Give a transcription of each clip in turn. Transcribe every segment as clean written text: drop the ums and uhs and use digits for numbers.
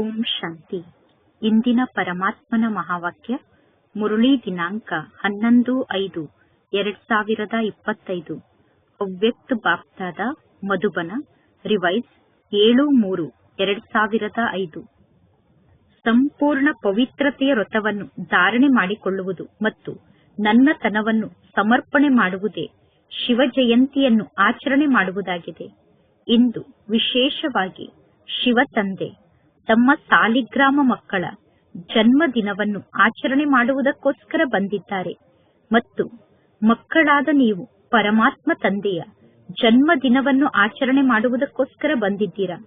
ಓಂ ಶಾಂತಿ. ಇಂದಿನ ಪರಮಾತ್ಮನ ಮಹಾವಾಕ್ಯ ಮುರಳಿ ದಿನಾಂಕ 11/5/2025. ಅವ್ಯಕ್ತ ಬಾಪ್ತಾದ ಮಧುಬನ ರಿವೈಸ್ 7/3/2005. ಸಂಪೂರ್ಣ ಪವಿತ್ರತೆಯ ವ್ರತವನ್ನು ಧಾರಣೆ ಮಾಡಿಕೊಳ್ಳುವುದು ಮತ್ತು ನನ್ನತನವನ್ನು ಸಮರ್ಪಣೆ ಮಾಡುವುದೇ ಶಿವ ಜಯಂತಿಯನ್ನು ಆಚರಣೆ ಮಾಡುವುದಾಗಿದೆ. ಇಂದು ವಿಶೇಷವಾಗಿ ಶಿವ ತಂದೆ ತಮ್ಮ ಸಾಲಿಗ್ರಾಮ ಮಕ್ಕಳ ಜನ್ಮದಿನವನ್ನು ಆಚರಣೆ ಮಾಡುವುದಕ್ಕೋಸ್ಕರ ಬಂದಿದ್ದಾರೆ ಮತ್ತು ಮಕ್ಕಳಾದ ನೀವು ಪರಮಾತ್ಮ ತಂದೆಯ ಜನ್ಮದಿನವನ್ನು ಆಚರಣೆ ಮಾಡುವುದಕ್ಕೋಸ್ಕರ ಬಂದಿದ್ದೀರಾ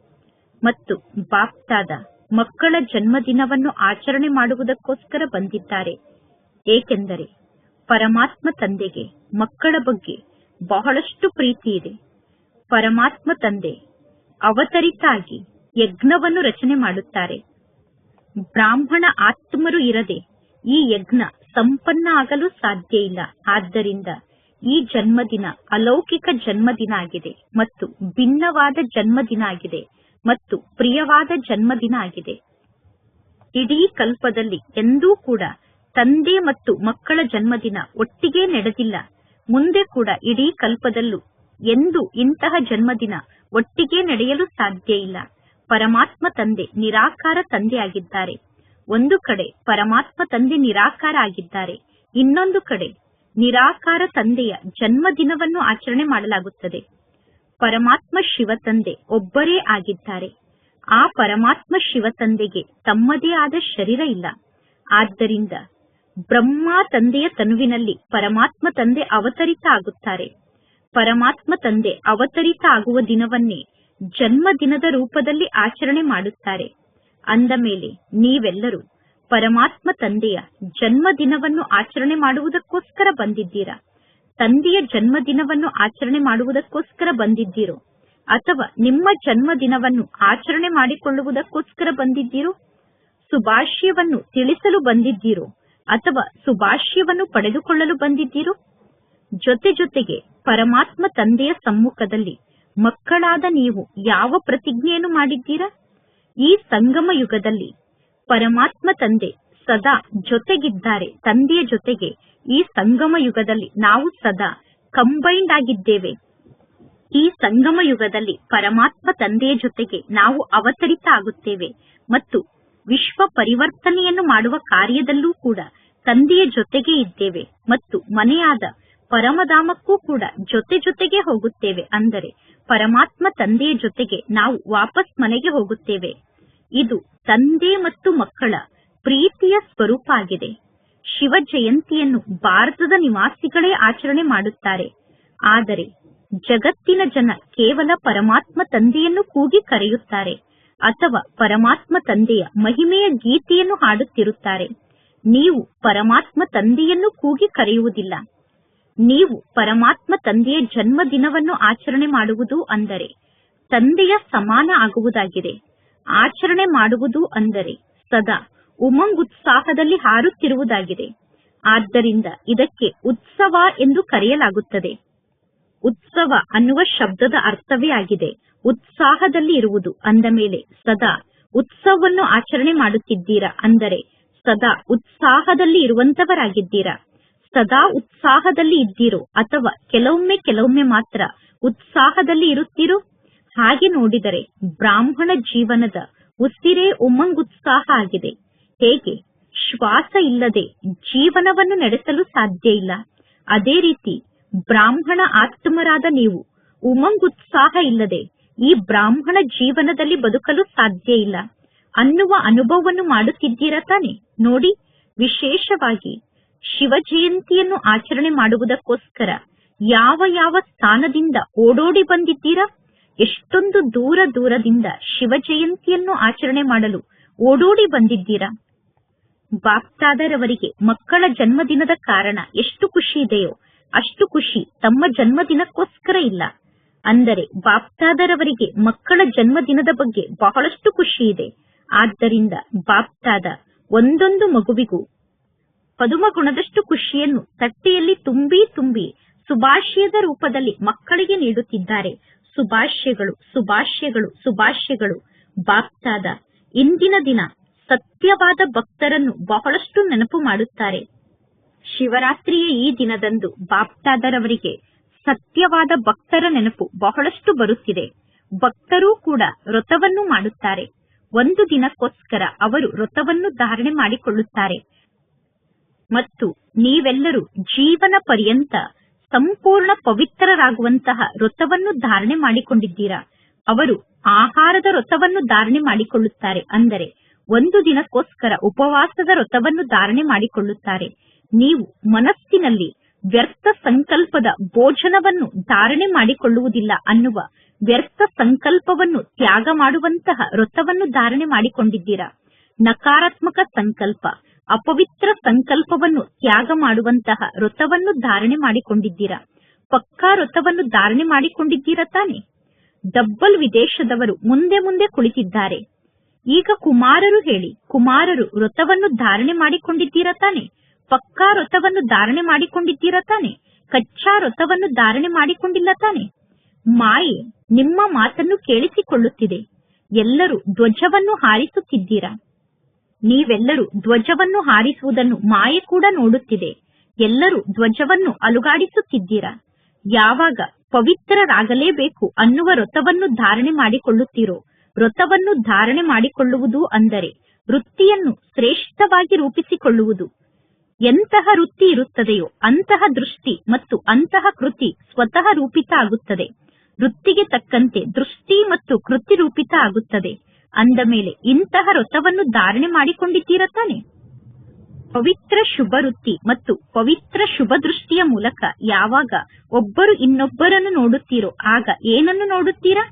ಮತ್ತು ಬಾಪ್ತಾದ ಮಕ್ಕಳ ಜನ್ಮದಿನವನ್ನು ಆಚರಣೆ ಮಾಡುವುದಕ್ಕೋಸ್ಕರ ಬಂದಿದ್ದಾರೆ. ಏಕೆಂದರೆ ಪರಮಾತ್ಮ ತಂದೆಗೆ ಮಕ್ಕಳ ಬಗ್ಗೆ ಬಹಳಷ್ಟು ಪ್ರೀತಿ ಇದೆ. ಪರಮಾತ್ಮ ತಂದೆ ಅವತರಿತ ಆಗಿ ಯಜ್ಞವನ್ನು ರಚನೆ ಮಾಡುತ್ತಾರೆ. ಬ್ರಾಹ್ಮಣ ಆತ್ಮರು ಇರದೆ ಈ ಯಜ್ಞ ಸಂಪನ್ನ ಆಗಲು ಸಾಧ್ಯ ಇಲ್ಲ. ಆದ್ದರಿಂದ ಈ ಜನ್ಮದಿನ ಅಲೌಕಿಕ ಜನ್ಮದಿನ ಆಗಿದೆ ಮತ್ತು ಭಿನ್ನವಾದ ಜನ್ಮದಿನ ಆಗಿದೆ ಮತ್ತು ಪ್ರಿಯವಾದ ಜನ್ಮದಿನ ಆಗಿದೆ. ಇಡೀ ಕಲ್ಪದಲ್ಲಿ ಎಂದೂ ಕೂಡ ತಂದೆ ಮತ್ತು ಮಕ್ಕಳ ಜನ್ಮದಿನ ಒಟ್ಟಿಗೆ ನಡೆದಿಲ್ಲ. ಮುಂದೆ ಕೂಡ ಇಡೀ ಕಲ್ಪದಲ್ಲೂ ಎಂದು ಇಂತಹ ಜನ್ಮದಿನ ಒಟ್ಟಿಗೆ ನಡೆಯಲು ಸಾಧ್ಯ ಇಲ್ಲ. ಪರಮಾತ್ಮ ತಂದೆ ನಿರಾಕಾರ ತಂದೆ ಆಗಿದ್ದಾರೆ. ಒಂದು ಕಡೆ ಪರಮಾತ್ಮ ತಂದೆ ನಿರಾಕಾರ ಆಗಿದ್ದಾರೆ, ಇನ್ನೊಂದು ಕಡೆ ನಿರಾಕಾರ ತಂದೆಯ ಜನ್ಮದಿನವನ್ನು ಆಚರಣೆ ಮಾಡಲಾಗುತ್ತದೆ. ಪರಮಾತ್ಮ ಶಿವ ತಂದೆ ಒಬ್ಬರೇ ಆಗಿದ್ದಾರೆ. ಆ ಪರಮಾತ್ಮ ಶಿವ ತಂದೆಗೆ ತಮ್ಮದೇ ಆದ ಶರೀರ ಇಲ್ಲ. ಆದ್ದರಿಂದ ಬ್ರಹ್ಮ ತಂದೆಯ ತನುವಿನಲ್ಲಿ ಪರಮಾತ್ಮ ತಂದೆ ಅವತರಿತ ಆಗುತ್ತಾರೆ. ಪರಮಾತ್ಮ ತಂದೆ ಅವತರಿತ ಆಗುವ ದಿನವನ್ನೇ ಜನ್ಮದಿನದ ರೂಪದಲ್ಲಿ ಆಚರಣೆ ಮಾಡುತ್ತಾರೆ. ಅಂದ ಮೇಲೆ ನೀವೆಲ್ಲರೂ ಪರಮಾತ್ಮ ತಂದೆಯ ಜನ್ಮದಿನವನ್ನು ಆಚರಣೆ ಮಾಡುವುದಕ್ಕೋಸ್ಕರ ಬಂದಿದ್ದೀರಾ? ತಂದೆಯ ಜನ್ಮದಿನವನ್ನು ಆಚರಣೆ ಮಾಡುವುದಕ್ಕೋಸ್ಕರ ಬಂದಿದ್ದೀರೋ ಅಥವಾ ನಿಮ್ಮ ಜನ್ಮದಿನವನ್ನು ಆಚರಣೆ ಮಾಡಿಕೊಳ್ಳುವುದಕ್ಕೋಸ್ಕರ ಬಂದಿದ್ದೀರೋ? ಶುಭಾಶಯವನ್ನು ತಿಳಿಸಲು ಬಂದಿದ್ದೀರೋ ಅಥವಾ ಶುಭಾಶಯವನ್ನು ಪಡೆದುಕೊಳ್ಳಲು ಬಂದಿದ್ದೀರೋ? ಜೊತೆಗೆ ಪರಮಾತ್ಮ ತಂದೆಯ ಸಮ್ಮುಖದಲ್ಲಿ ಮಕ್ಕಳಾದ ನೀವು ಯಾವ ಪ್ರತಿಜ್ಞೆಯನ್ನು ಮಾಡಿದ್ದೀರಾ? ಈ ಸಂಗಮ ಯುಗದಲ್ಲಿ ಪರಮಾತ್ಮ ತಂದೆ ಸದಾ ಜೊತೆಗಿದ್ದಾರೆ. ತಂದೆಯ ಜೊತೆಗೆ ಈ ಸಂಗಮ ಯುಗದಲ್ಲಿ ನಾವು ಸದಾ ಕಂಬೈಂಡ್ ಆಗಿದ್ದೇವೆ. ಈ ಸಂಗಮ ಯುಗದಲ್ಲಿ ಪರಮಾತ್ಮ ತಂದೆಯ ಜೊತೆಗೆ ನಾವು ಅವತರಿತ ಆಗುತ್ತೇವೆ ಮತ್ತು ವಿಶ್ವ ಪರಿವರ್ತನೆಯನ್ನು ಮಾಡುವ ಕಾರ್ಯದಲ್ಲೂ ಕೂಡ ತಂದೆಯ ಜೊತೆಗೆ ಇದ್ದೇವೆ ಮತ್ತು ಮನೆಯಾದ ಪರಮಧಾಮಕ್ಕೂ ಕೂಡ ಜೊತೆಗೆ ಹೋಗುತ್ತೇವೆ. ಅಂದರೆ ಪರಮಾತ್ಮ ತಂದೆಯ ಜೊತೆಗೆ ನಾವು ವಾಪಸ್ ಮನೆಗೆ ಹೋಗುತ್ತೇವೆ. ಇದು ತಂದೆ ಮತ್ತು ಮಕ್ಕಳ ಪ್ರೀತಿಯ ಸ್ವರೂಪ ಆಗಿದೆ. ಶಿವ ಜಯಂತಿಯನ್ನು ಭಾರತದ ನಿವಾಸಿಗಳೇ ಆಚರಣೆ ಮಾಡುತ್ತಾರೆ. ಆದರೆ ಜಗತ್ತಿನ ಜನ ಕೇವಲ ಪರಮಾತ್ಮ ತಂದೆಯನ್ನು ಕೂಗಿ ಕರೆಯುತ್ತಾರೆ ಅಥವಾ ಪರಮಾತ್ಮ ತಂದೆಯ ಮಹಿಮೆಯ ಗೀತೆಯನ್ನು ಹಾಡುತ್ತಿರುತ್ತಾರೆ. ನೀವು ಪರಮಾತ್ಮ ತಂದೆಯನ್ನು ಕೂಗಿ ಕರೆಯುವುದಿಲ್ಲ. ನೀವು ಪರಮಾತ್ಮ ತಂದೆಯ ಜನ್ಮದಿನವನ್ನು ಆಚರಣೆ ಮಾಡುವುದು ಅಂದರೆ ತಂದೆಯ ಸಮಾನ ಆಗುವುದಾಗಿದೆ. ಆಚರಣೆ ಮಾಡುವುದು ಅಂದರೆ ಸದಾ ಉಮಂಗ್ ಉತ್ಸಾಹದಲ್ಲಿ ಹಾರುತ್ತಿರುವುದಾಗಿದೆ. ಆದ್ದರಿಂದ ಇದಕ್ಕೆ ಉತ್ಸವ ಎಂದು ಕರೆಯಲಾಗುತ್ತದೆ. ಉತ್ಸವ ಅನ್ನುವ ಶಬ್ದದ ಅರ್ಥವೇ ಆಗಿದೆ ಉತ್ಸಾಹದಲ್ಲಿ ಇರುವುದು. ಅಂದ ಮೇಲೆ ಸದಾ ಉತ್ಸವವನ್ನು ಆಚರಣೆ ಮಾಡುತ್ತಿದ್ದೀರಾ ಅಂದರೆ ಸದಾ ಉತ್ಸಾಹದಲ್ಲಿ ಇರುವಂತವರಾಗಿದ್ದೀರಾ. ಸದಾ ಉತ್ಸಾಹದಲ್ಲಿ ಇದ್ದೀರೋ ಅಥವಾ ಕೆಲವೊಮ್ಮೆ ಮಾತ್ರ ಉತ್ಸಾಹದಲ್ಲಿ ಇರುತ್ತೀರೋ? ಹಾಗೆ ನೋಡಿದರೆ ಬ್ರಾಹ್ಮಣ ಜೀವನದ ಉಸಿರೇ ಉಮಂಗ್ ಉತ್ಸಾಹ ಆಗಿದೆ. ಹೇಗೆ ಶ್ವಾಸ ಇಲ್ಲದೆ ಜೀವನವನ್ನು ನಡೆಸಲು ಸಾಧ್ಯ ಇಲ್ಲ, ಅದೇ ರೀತಿ ಬ್ರಾಹ್ಮಣ ಆತ್ಮರಾದ ನೀವು ಉಮಂಗ್ ಉತ್ಸಾಹ ಇಲ್ಲದೆ ಈ ಬ್ರಾಹ್ಮಣ ಜೀವನದಲ್ಲಿ ಬದುಕಲು ಸಾಧ್ಯ ಇಲ್ಲ ಅನ್ನುವ ಅನುಭವವನ್ನು ಮಾಡುತ್ತಿದ್ದೀರಾ ತಾನೆ? ನೋಡಿ, ವಿಶೇಷವಾಗಿ ಶಿವ ಜಯಂತಿಯನ್ನು ಆಚರಣೆ ಮಾಡುವುದಕ್ಕೋಸ್ಕರ ಯಾವ ಸ್ಥಾನದಿಂದ ಓಡೋಡಿ ಬಂದಿದ್ದೀರಾ? ಎಷ್ಟೊಂದು ದೂರದಿಂದ ಶಿವ ಜಯಂತಿಯನ್ನು ಆಚರಣೆ ಮಾಡಲು ಓಡೋಡಿ ಬಂದಿದ್ದೀರಾ? ಬಾಪ್ತಾದರವರಿಗೆ ಮಕ್ಕಳ ಜನ್ಮದಿನದ ಕಾರಣ ಎಷ್ಟು ಖುಷಿ ಇದೆಯೋ ಅಷ್ಟು ಖುಷಿ ತಮ್ಮ ಜನ್ಮದಿನಕ್ಕೋಸ್ಕರ ಇಲ್ಲ. ಅಂದರೆ ಬಾಪ್ತಾದರವರಿಗೆ ಮಕ್ಕಳ ಜನ್ಮದಿನದ ಬಗ್ಗೆ ಬಹಳಷ್ಟು ಖುಷಿ ಇದೆ. ಆದ್ದರಿಂದ ಬಾಪ್ತಾದ ಒಂದೊಂದು ಮಗುವಿಗೂ ಪದುಮಗುಣದಷ್ಟು ಖುಷಿಯನ್ನು ತಟ್ಟೆಯಲ್ಲಿ ತುಂಬಿ ಶುಭಾಶಯದ ರೂಪದಲ್ಲಿ ಮಕ್ಕಳಿಗೆ ನೀಡುತ್ತಿದ್ದಾರೆ. ಶುಭಾಶಯಗಳು. ಬಾಪ್ತಾದ ಇಂದಿನ ದಿನ ಸತ್ಯವಾದ ಭಕ್ತರನ್ನು ಬಹಳಷ್ಟು ನೆನಪು ಮಾಡುತ್ತಾರೆ. ಶಿವರಾತ್ರಿಯ ಈ ದಿನದಂದು ಬಾಪ್ದಾದರವರಿಗೆ ಸತ್ಯವಾದ ಭಕ್ತರ ನೆನಪು ಬಹಳಷ್ಟು ಬರುತ್ತಿದೆ. ಭಕ್ತರೂ ಕೂಡ ವ್ರತವನ್ನು ಮಾಡುತ್ತಾರೆ. ಒಂದು ದಿನಕ್ಕೋಸ್ಕರ ಅವರು ವ್ರತವನ್ನು ಧಾರಣೆ ಮಾಡಿಕೊಳ್ಳುತ್ತಾರೆ ಮತ್ತು ನೀವೆಲ್ಲರೂ ಜೀವನ ಪರ್ಯಂತ ಸಂಪೂರ್ಣ ಪವಿತ್ರರಾಗುವಂತಹ ವ್ರತವನ್ನು ಧಾರಣೆ ಮಾಡಿಕೊಂಡಿದ್ದೀರಾ. ಅವರು ಆಹಾರದ ವ್ರತವನ್ನು ಧಾರಣೆ ಮಾಡಿಕೊಳ್ಳುತ್ತಾರೆ, ಅಂದರೆ ಒಂದು ದಿನಕ್ಕೋಸ್ಕರ ಉಪವಾಸದ ವ್ರತವನ್ನು ಧಾರಣೆ ಮಾಡಿಕೊಳ್ಳುತ್ತಾರೆ. ನೀವು ಮನಸ್ಸಿನಲ್ಲಿ ವ್ಯರ್ಥ ಸಂಕಲ್ಪದ ಭೋಜನವನ್ನು ಧಾರಣೆ ಮಾಡಿಕೊಳ್ಳುವುದಿಲ್ಲ ಅನ್ನುವ ವ್ಯರ್ಥ ಸಂಕಲ್ಪವನ್ನು ತ್ಯಾಗ ಮಾಡುವಂತಹ ವ್ರತವನ್ನು ಧಾರಣೆ ಮಾಡಿಕೊಂಡಿದ್ದೀರಾ. ನಕಾರಾತ್ಮಕ ಸಂಕಲ್ಪ, ಅಪವಿತ್ರ ಸಂಕಲ್ಪವನ್ನು ತ್ಯಾಗ ಮಾಡುವಂತಹ ವ್ರತವನ್ನು ಧಾರಣೆ ಮಾಡಿಕೊಂಡಿದ್ದೀರಾ. ಪಕ್ಕಾ ವ್ರತವನ್ನು ಧಾರಣೆ ಮಾಡಿಕೊಂಡಿದ್ದೀರಾ ತಾನೆ. ಡಬ್ಬಲ್ ವಿದೇಶದವರು ಮುಂದೆ ಮುಂದೆ ಕುಳಿತಿದ್ದಾರೆ. ಈಗ ಕುಮಾರರು ಹೇಳಿ, ಕುಮಾರರು ವ್ರತವನ್ನು ಧಾರಣೆ ಮಾಡಿಕೊಂಡಿದ್ದೀರಾ ತಾನೆ. ಪಕ್ಕಾ ವ್ರತವನ್ನು ಧಾರಣೆ ಮಾಡಿಕೊಂಡಿದ್ದೀರಾ ತಾನೆ. ಕಚ್ಚಾ ವ್ರತವನ್ನು ಧಾರಣೆ ಮಾಡಿಕೊಂಡಿಲ್ಲ ತಾನೆ. ಮಾಯೆ ನಿಮ್ಮ ಮಾತನ್ನು ಕೇಳಿಸಿಕೊಳ್ಳುತ್ತಿದೆ. ಎಲ್ಲರೂ ಧ್ವಜವನ್ನು ಹಾರಿಸುತ್ತಿದ್ದೀರಾ. ನೀವೆಲ್ಲರೂ ಧ್ವಜವನ್ನು ಹಾರಿಸುವುದನ್ನು ಮಾಯೆ ಕೂಡ ನೋಡುತ್ತಿದೆ. ಎಲ್ಲರೂ ಧ್ವಜವನ್ನು ಅಲುಗಾಡಿಸುತ್ತಿದ್ದೀರಾ. ಯಾವಾಗ ಪವಿತ್ರರಾಗಲೇಬೇಕು ಅನ್ನುವ ವ್ರತವನ್ನು ಧಾರಣೆ ಮಾಡಿಕೊಳ್ಳುತ್ತೀರೋ, ವ್ರತವನ್ನು ಧಾರಣೆ ಮಾಡಿಕೊಳ್ಳುವುದು ಅಂದರೆ ವೃತ್ತಿಯನ್ನು ಶ್ರೇಷ್ಠವಾಗಿ ರೂಪಿಸಿಕೊಳ್ಳುವುದು. ಎಂತಹ ವೃತ್ತಿ ಇರುತ್ತದೆಯೋ ಅಂತಹ ದೃಷ್ಟಿ ಮತ್ತು ಅಂತಹ ಕೃತಿ ಸ್ವತಃ ರೂಪಿತ ಆಗುತ್ತದೆ. ವೃತ್ತಿಗೆ ತಕ್ಕಂತೆ ದೃಷ್ಟಿ ಮತ್ತು ಕೃತಿ ರೂಪಿತ ಆಗುತ್ತದೆ. ಅಂದ ಮೇಲೆ ಇಂತಹ ವ್ರತವನ್ನು ಧಾರಣೆ ಮಾಡಿಕೊಂಡಿದ್ದೀರಾ ತಾನೆ. ಪವಿತ್ರ ಶುಭ ವೃತ್ತಿ ಮತ್ತು ಪವಿತ್ರ ಶುಭ ದೃಷ್ಟಿಯ ಮೂಲಕ ಯಾವಾಗ ಒಬ್ಬರು ಇನ್ನೊಬ್ಬರನ್ನು ನೋಡುತ್ತೀರೋ ಆಗ ಏನನ್ನು ನೋಡುತ್ತೀರಾ?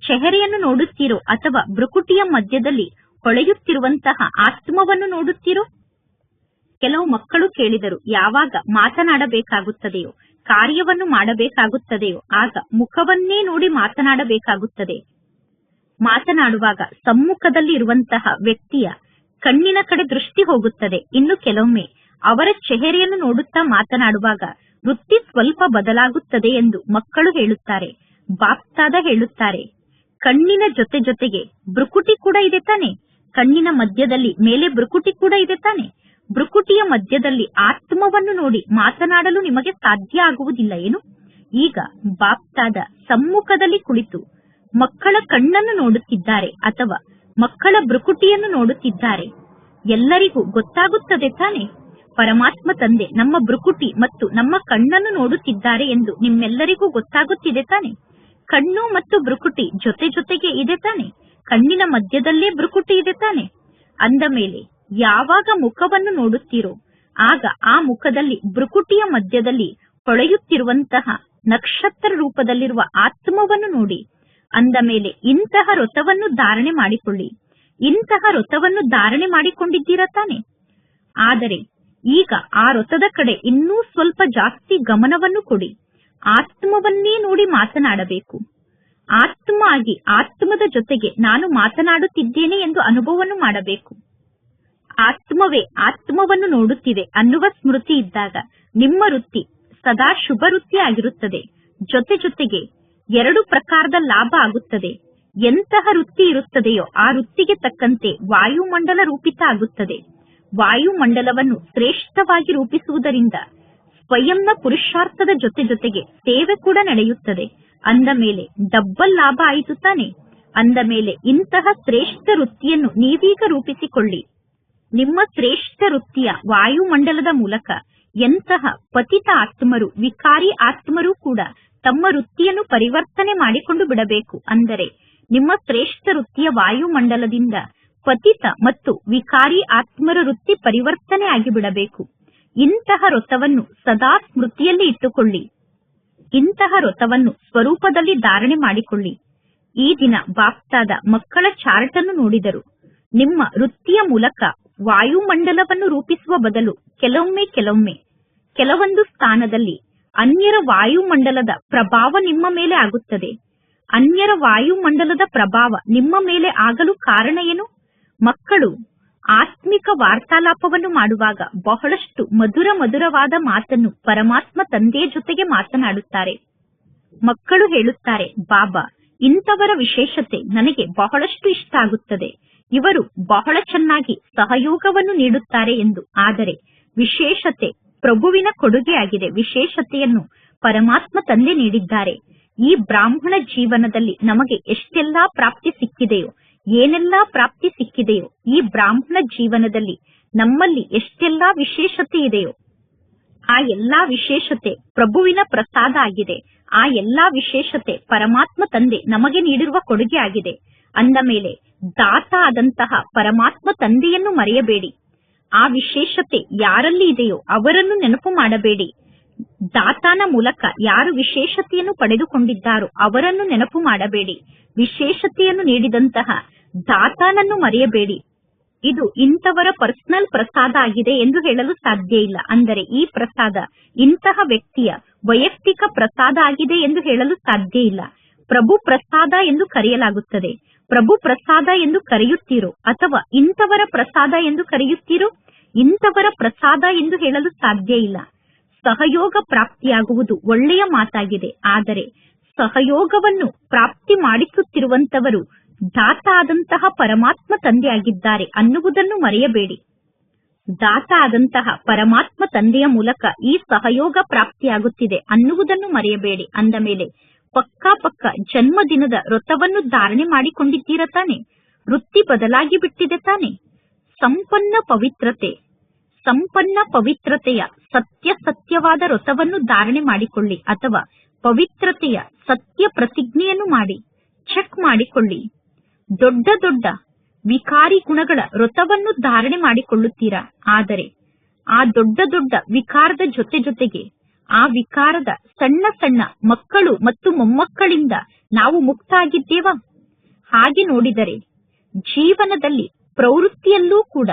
ಚೆಹರೆಯನ್ನು ನೋಡುತ್ತೀರೋ ಅಥವಾ ಭ್ರುಕುಟಿಯ ಮಧ್ಯದಲ್ಲಿ ಹೊಳೆಯುತ್ತಿರುವಂತಹ ಆತ್ಮವನ್ನು ನೋಡುತ್ತೀರೋ? ಕೆಲವು ಮಕ್ಕಳು ಕೇಳಿದರು, ಯಾವಾಗ ಮಾತನಾಡಬೇಕಾಗುತ್ತದೆಯೋ, ಕಾರ್ಯವನ್ನು ಮಾಡಬೇಕಾಗುತ್ತದೆಯೋ ಆಗ ಮುಖವನ್ನೇ ನೋಡಿ ಮಾತನಾಡಬೇಕಾಗುತ್ತದೆ. ಮಾತನಾಡುವಾಗ ಸಮ್ಮುಖದಲ್ಲಿ ಇರುವಂತಹ ವ್ಯಕ್ತಿಯ ಕಣ್ಣಿನ ಕಡೆ ದೃಷ್ಟಿ ಹೋಗುತ್ತದೆ. ಇನ್ನು ಕೆಲವೊಮ್ಮೆ ಅವರ ಚೆಹರೆಯನ್ನು ನೋಡುತ್ತಾ ಮಾತನಾಡುವಾಗ ವೃತ್ತಿ ಸ್ವಲ್ಪ ಬದಲಾಗುತ್ತದೆ ಎಂದು ಮಕ್ಕಳು ಹೇಳುತ್ತಾರೆ. ಬಾಪ್ತಾದ ಹೇಳುತ್ತಾರೆ, ಕಣ್ಣಿನ ಜೊತೆ ಜೊತೆಗೆ ಭ್ರುಕುಟಿ ಕೂಡ ಇದೆ ತಾನೆ. ಕಣ್ಣಿನ ಮಧ್ಯದಲ್ಲಿ ಮೇಲೆ ಭ್ರುಕುಟಿ ಕೂಡ ಇದೆ ತಾನೆ. ಭ್ರುಕುಟಿಯ ಮಧ್ಯದಲ್ಲಿ ಆತ್ಮವನ್ನು ನೋಡಿ ಮಾತನಾಡಲು ನಿಮಗೆ ಸಾಧ್ಯ ಆಗುವುದಿಲ್ಲ ಏನು? ಈಗ ಬಾಪ್ತಾದ ಸಮ್ಮುಖದಲ್ಲಿ ಕುಳಿತು ಮಕ್ಕಳ ಕಣ್ಣನ್ನು ನೋಡುತ್ತಿದ್ದಾರೆ ಅಥವಾ ಮಕ್ಕಳ ಭ್ರುಕುಟಿಯನ್ನು ನೋಡುತ್ತಿದ್ದಾರೆ. ಎಲ್ಲರಿಗೂ ಗೊತ್ತಾಗುತ್ತದೆ ತಾನೆ. ಪರಮಾತ್ಮ ತಂದೆ ನಮ್ಮ ಭ್ರುಕುಟಿ ಮತ್ತು ನಮ್ಮ ಕಣ್ಣನ್ನು ನೋಡುತ್ತಿದ್ದಾರೆ ಎಂದು ನಿಮ್ಮೆಲ್ಲರಿಗೂ ಗೊತ್ತಾಗುತ್ತಿದೆ ತಾನೆ. ಕಣ್ಣು ಮತ್ತು ಭ್ರುಕುಟಿ ಜೊತೆ ಜೊತೆಗೆ ಇದೆ ತಾನೆ. ಕಣ್ಣಿನ ಮಧ್ಯದಲ್ಲೇ ಭ್ರುಕುಟಿ ಇದೆ ತಾನೆ. ಅಂದ ಮೇಲೆ ಯಾವಾಗ ಮುಖವನ್ನು ನೋಡುತ್ತೀರೋ ಆಗ ಆ ಮುಖದಲ್ಲಿ ಭ್ರುಕುಟಿಯ ಮಧ್ಯದಲ್ಲಿ ಹೊಳೆಯುತ್ತಿರುವಂತಹ ನಕ್ಷತ್ರ ರೂಪದಲ್ಲಿರುವ ಆತ್ಮವನ್ನು ನೋಡಿ. ಅಂದ ಮೇಲೆ ಇಂತಹ ವ್ರತವನ್ನು ಧಾರಣೆ ಮಾಡಿಕೊಳ್ಳಿ. ಇಂತಹ ವ್ರತವನ್ನು ಧಾರಣೆ ಮಾಡಿಕೊಂಡಿದ್ದೀರಾ ತಾನೆ. ಆದರೆ ಈಗ ಆ ವ್ರತದ ಕಡೆ ಇನ್ನೂ ಸ್ವಲ್ಪ ಜಾಸ್ತಿ ಗಮನವನ್ನು ಕೊಡಿ. ಆತ್ಮವನ್ನೇ ನೋಡಿ ಮಾತನಾಡಬೇಕು. ಆತ್ಮ ಆಗಿ ಆತ್ಮದ ಜೊತೆಗೆ ನಾನು ಮಾತನಾಡುತ್ತಿದ್ದೇನೆ ಎಂದು ಅನುಭವವನ್ನು ಮಾಡಬೇಕು. ಆತ್ಮವೇ ಆತ್ಮವನ್ನು ನೋಡುತ್ತಿದೆ ಅನ್ನುವ ಸ್ಮೃತಿ ಇದ್ದಾಗ ನಿಮ್ಮ ವೃತ್ತಿ ಸದಾ ಶುಭ ವೃತ್ತಿ ಆಗಿರುತ್ತದೆ. ಜೊತೆ ಜೊತೆಗೆ 2 ಪ್ರಕಾರದ ಲಾಭ ಆಗುತ್ತದೆ. ಎಂತಹ ವೃತ್ತಿ ಇರುತ್ತದೆಯೋ ಆ ವೃತ್ತಿಗೆ ತಕ್ಕಂತೆ ವಾಯುಮಂಡಲ ರೂಪಿತ ಆಗುತ್ತದೆ. ವಾಯುಮಂಡಲವನ್ನು ಶ್ರೇಷ್ಠವಾಗಿ ರೂಪಿಸುವುದರಿಂದ ಸ್ವಯಂನ ಪುರುಷಾರ್ಥದ ಜೊತೆ ಜೊತೆಗೆ ಸೇವೆ ಕೂಡ ನಡೆಯುತ್ತದೆ. ಅಂದ ಮೇಲೆ ಡಬ್ಬಲ್ ಲಾಭ ಆಯಿತು ತಾನೆ. ಅಂದ ಮೇಲೆ ಇಂತಹ ಶ್ರೇಷ್ಠ ವೃತ್ತಿಯನ್ನು ನೀವೀಗ ರೂಪಿಸಿಕೊಳ್ಳಿ. ನಿಮ್ಮ ಶ್ರೇಷ್ಠ ವೃತ್ತಿಯ ವಾಯುಮಂಡಲದ ಮೂಲಕ ಎಂತಹ ಪತಿತ ಆತ್ಮರು, ವಿಕಾರಿ ಆತ್ಮರು ಕೂಡ ತಮ್ಮ ವೃತ್ತಿಯನ್ನು ಪರಿವರ್ತನೆ ಮಾಡಿಕೊಂಡು ಬಿಡಬೇಕು. ಅಂದರೆ ನಿಮ್ಮ ಶ್ರೇಷ್ಠ ವೃತ್ತಿಯ ವಾಯುಮಂಡಲದಿಂದ ಪತಿತ ಮತ್ತು ವಿಕಾರಿ ಆತ್ಮರ ವೃತ್ತಿ ಪರಿವರ್ತನೆ ಆಗಿಬಿಡಬೇಕು. ಇಂತಹ ವ್ರತವನ್ನು ಸದಾ ಸ್ಮೃತಿಯಲ್ಲಿ ಇಟ್ಟುಕೊಳ್ಳಿ. ಇಂತಹ ವ್ರತವನ್ನು ಸ್ವರೂಪದಲ್ಲಿ ಧಾರಣೆ ಮಾಡಿಕೊಳ್ಳಿ. ಈ ದಿನ ಬಾಪ್ತಾದ ಮಕ್ಕಳ ಚಾರ್ಟ್ ಅನ್ನು ನೋಡಿದರು. ನಿಮ್ಮ ವೃತ್ತಿಯ ಮೂಲಕ ವಾಯುಮಂಡಲವನ್ನು ರೂಪಿಸುವ ಬದಲು ಕೆಲವೊಮ್ಮೆ ಕೆಲವೊಂದು ಸ್ಥಾನದಲ್ಲಿ ಅನ್ಯರ ವಾಯುಮಂಡಲದ ಪ್ರಭಾವ ನಿಮ್ಮ ಮೇಲೆ ಆಗುತ್ತದೆ. ಅನ್ಯರ ವಾಯುಮಂಡಲದ ಪ್ರಭಾವ ನಿಮ್ಮ ಮೇಲೆ ಆಗಲು ಕಾರಣ ಏನು? ಮಕ್ಕಳು ಆತ್ಮಿಕ ವಾರ್ತಾಲಾಪವನ್ನು ಮಾಡುವಾಗ ಬಹಳಷ್ಟು ಮಧುರವಾದ ಮಾತನ್ನು ಪರಮಾತ್ಮ ತಂದೆಯ ಜೊತೆಗೆ ಮಾತನಾಡುತ್ತಾರೆ. ಮಕ್ಕಳು ಹೇಳುತ್ತಾರೆ, ಬಾಬಾ, ಇಂಥವರ ವಿಶೇಷತೆ ನನಗೆ ಬಹಳಷ್ಟು ಇಷ್ಟ ಆಗುತ್ತದೆ. ಇವರು ಬಹಳ ಚೆನ್ನಾಗಿ ಸಹಯೋಗವನ್ನು ನೀಡುತ್ತಾರೆ ಎಂದು. ಆದರೆ ವಿಶೇಷತೆ ಪ್ರಭುವಿನ ಕೊಡುಗೆಯಾಗಿದೆ. ವಿಶೇಷತೆಯನ್ನು ಪರಮಾತ್ಮ ತಂದೆ ನೀಡಿದ್ದಾರೆ. ಈ ಬ್ರಾಹ್ಮಣ ಜೀವನದಲ್ಲಿ ನಮಗೆ ಎಷ್ಟೆಲ್ಲಾ ಪ್ರಾಪ್ತಿ ಸಿಕ್ಕಿದೆಯೋ, ಏನೆಲ್ಲಾ ಪ್ರಾಪ್ತಿ ಸಿಕ್ಕಿದೆಯೋ, ಈ ಬ್ರಾಹ್ಮಣ ಜೀವನದಲ್ಲಿ ನಮ್ಮಲ್ಲಿ ಎಷ್ಟೆಲ್ಲಾ ವಿಶೇಷತೆ ಇದೆಯೋ ಆ ಎಲ್ಲಾ ವಿಶೇಷತೆ ಪ್ರಭುವಿನ ಪ್ರಸಾದ ಆಗಿದೆ. ಆ ಎಲ್ಲಾ ವಿಶೇಷತೆ ಪರಮಾತ್ಮ ತಂದೆ ನಮಗೆ ನೀಡಿರುವ ಕೊಡುಗೆ ಆಗಿದೆ. ಅಂದ ಮೇಲೆ ದಾತ ಆದಂತಹ ಪರಮಾತ್ಮ ತಂದೆಯನ್ನು ಮರೆಯಬೇಡಿ. ಆ ವಿಶೇಷತೆ ಯಾರಲ್ಲಿ ಇದೆಯೋ ಅವರನ್ನು ನೆನಪು ಮಾಡಬೇಡಿ. ದಾತಾನ ಮೂಲಕ ಯಾರು ವಿಶೇಷತೆಯನ್ನು ಪಡೆದುಕೊಂಡಿದ್ದಾರೋ ಅವರನ್ನು ನೆನಪು ಮಾಡಬೇಡಿ. ವಿಶೇಷತೆಯನ್ನು ನೀಡಿದಂತಹ ದಾತಾನನ್ನು ಮರೆಯಬೇಡಿ. ಇದು ಇಂಥವರ ಪರ್ಸನಲ್ ಪ್ರಸಾದ ಆಗಿದೆ ಎಂದು ಹೇಳಲು ಸಾಧ್ಯ ಇಲ್ಲ. ಅಂದರೆ ಈ ಪ್ರಸಾದ ಇಂತಹ ವ್ಯಕ್ತಿಯ ವೈಯಕ್ತಿಕ ಪ್ರಸಾದ ಆಗಿದೆ ಎಂದು ಹೇಳಲು ಸಾಧ್ಯ ಇಲ್ಲ. ಪ್ರಭು ಪ್ರಸಾದ ಎಂದು ಕರೆಯಲಾಗುತ್ತದೆ. ಪ್ರಭು ಪ್ರಸಾದ ಎಂದು ಕರೆಯುತ್ತೀರೋ ಅಥವಾ ಇಂಥವರ ಪ್ರಸಾದ ಎಂದು ಕರೆಯುತ್ತೀರೋ? ಇಂಥವರ ಪ್ರಸಾದ ಎಂದು ಹೇಳಲು ಸಾಧ್ಯ ಇಲ್ಲ. ಸಹಯೋಗ ಪ್ರಾಪ್ತಿಯಾಗುವುದು ಒಳ್ಳೆಯ ಮಾತಾಗಿದೆ. ಆದರೆ ಸಹಯೋಗವನ್ನು ಪ್ರಾಪ್ತಿ ಮಾಡಿಸುತ್ತಿರುವಂತವರು ದಾತ ಆದಂತಹ ಪರಮಾತ್ಮ ತಂದೆಯಾಗಿದ್ದಾರೆ ಅನ್ನುವುದನ್ನು ಮರೆಯಬೇಡಿ. ದಾತ ಆದಂತಹ ಪರಮಾತ್ಮ ತಂದೆಯ ಮೂಲಕ ಈ ಸಹಯೋಗ ಪ್ರಾಪ್ತಿಯಾಗುತ್ತಿದೆ ಅನ್ನುವುದನ್ನು ಮರೆಯಬೇಡಿ. ಅಂದ ಮೇಲೆ ಪಕ್ಕ ಜನ್ಮದಿನದ ವ್ರತವನ್ನು ಧಾರಣೆ ಮಾಡಿಕೊಂಡಿದ್ದೀರ ತಾನೆ? ವೃತ್ತಿ ಬದಲಾಗಿ ಬಿಟ್ಟಿದೆ ತಾನೆ? ಸಂಪನ್ನ ಪವಿತ್ರತೆಯ ಸತ್ಯವಾದ ವ್ರತವನ್ನು ಧಾರಣೆ ಮಾಡಿಕೊಳ್ಳಿ, ಅಥವಾ ಪವಿತ್ರತೆಯ ಸತ್ಯ ಪ್ರತಿಜ್ಞೆಯನ್ನು ಮಾಡಿ ಚೆಕ್ ಮಾಡಿಕೊಳ್ಳಿ. ದೊಡ್ಡ ವಿಕಾರಿ ಗುಣಗಳ ವ್ರತವನ್ನು ಧಾರಣೆ ಮಾಡಿಕೊಳ್ಳುತ್ತೀರಾ. ಆದರೆ ಆ ದೊಡ್ಡ ವಿಕಾರದ ಜೊತೆಗೆ ಆ ವಿಕಾರದ ಸಣ್ಣ ಮಕ್ಕಳು ಮತ್ತು ಮೊಮ್ಮಕ್ಕಳಿಂದ ನಾವು ಮುಕ್ತ ಆಗಿದ್ದೇವಾ? ಹಾಗೆ ನೋಡಿದರೆ ಜೀವನದಲ್ಲಿ ಪ್ರವೃತ್ತಿಯಲ್ಲೂ ಕೂಡ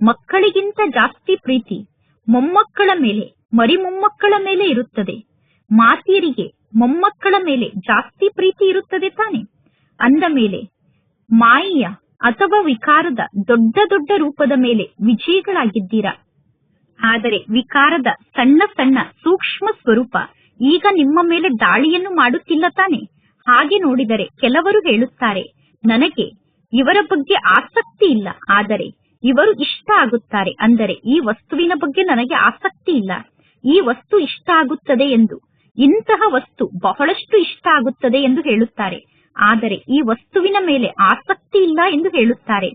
ಮಕ್ಕಳಿಗಿಂತ ಜಾಸ್ತಿ ಪ್ರೀತಿ ಮೊಮ್ಮಕ್ಕಳ ಮೇಲೆ, ಮರಿಮೊಮ್ಮಕ್ಕಳ ಮೇಲೆ ಇರುತ್ತದೆ. ಮಾತೆಯರಿಗೆ ಮೊಮ್ಮಕ್ಕಳ ಮೇಲೆ ಜಾಸ್ತಿ ಪ್ರೀತಿ ಇರುತ್ತದೆ ತಾನೆ? ಅಂದ ಮೇಲೆ ಮಾಯೆಯ ಅಥವಾ ವಿಕಾರದ ದೊಡ್ಡ ರೂಪದ ಮೇಲೆ ವಿಜಯಿಗಳಾಗಿದ್ದೀರಾ. ಆದರೆ ವಿಕಾರದ ಸಣ್ಣ ಸೂಕ್ಷ್ಮ ಸ್ವರೂಪ ಈಗ ನಿಮ್ಮ ಮೇಲೆ ದಾಳಿಯನ್ನು ಮಾಡುತ್ತಿಲ್ಲ ತಾನೆ? ಹಾಗೆ ನೋಡಿದರೆ ಕೆಲವರು ಹೇಳುತ್ತಾರೆ, ನನಗೆ ಇವರ ಬಗ್ಗೆ ಆಸಕ್ತಿ ಇಲ್ಲ, ಆದರೆ ಇವರು ಇಷ್ಟ ಆಗುತ್ತಾರೆ. ಅಂದರೆ ಈ ವಸ್ತುವಿನ ಬಗ್ಗೆ ನನಗೆ ಆಸಕ್ತಿ ಇಲ್ಲ, ಈ ವಸ್ತು ಇಷ್ಟ ಆಗುತ್ತದೆ ಎಂದು, ಇಂತಹ ವಸ್ತು ಬಹಳಷ್ಟು ಇಷ್ಟ ಆಗುತ್ತದೆ ಎಂದು ಹೇಳುತ್ತಾರೆ. ಆದರೆ ಈ ವಸ್ತುವಿನ ಮೇಲೆ ಆಸಕ್ತಿ ಇಲ್ಲ ಎಂದು ಹೇಳುತ್ತಾರೆ.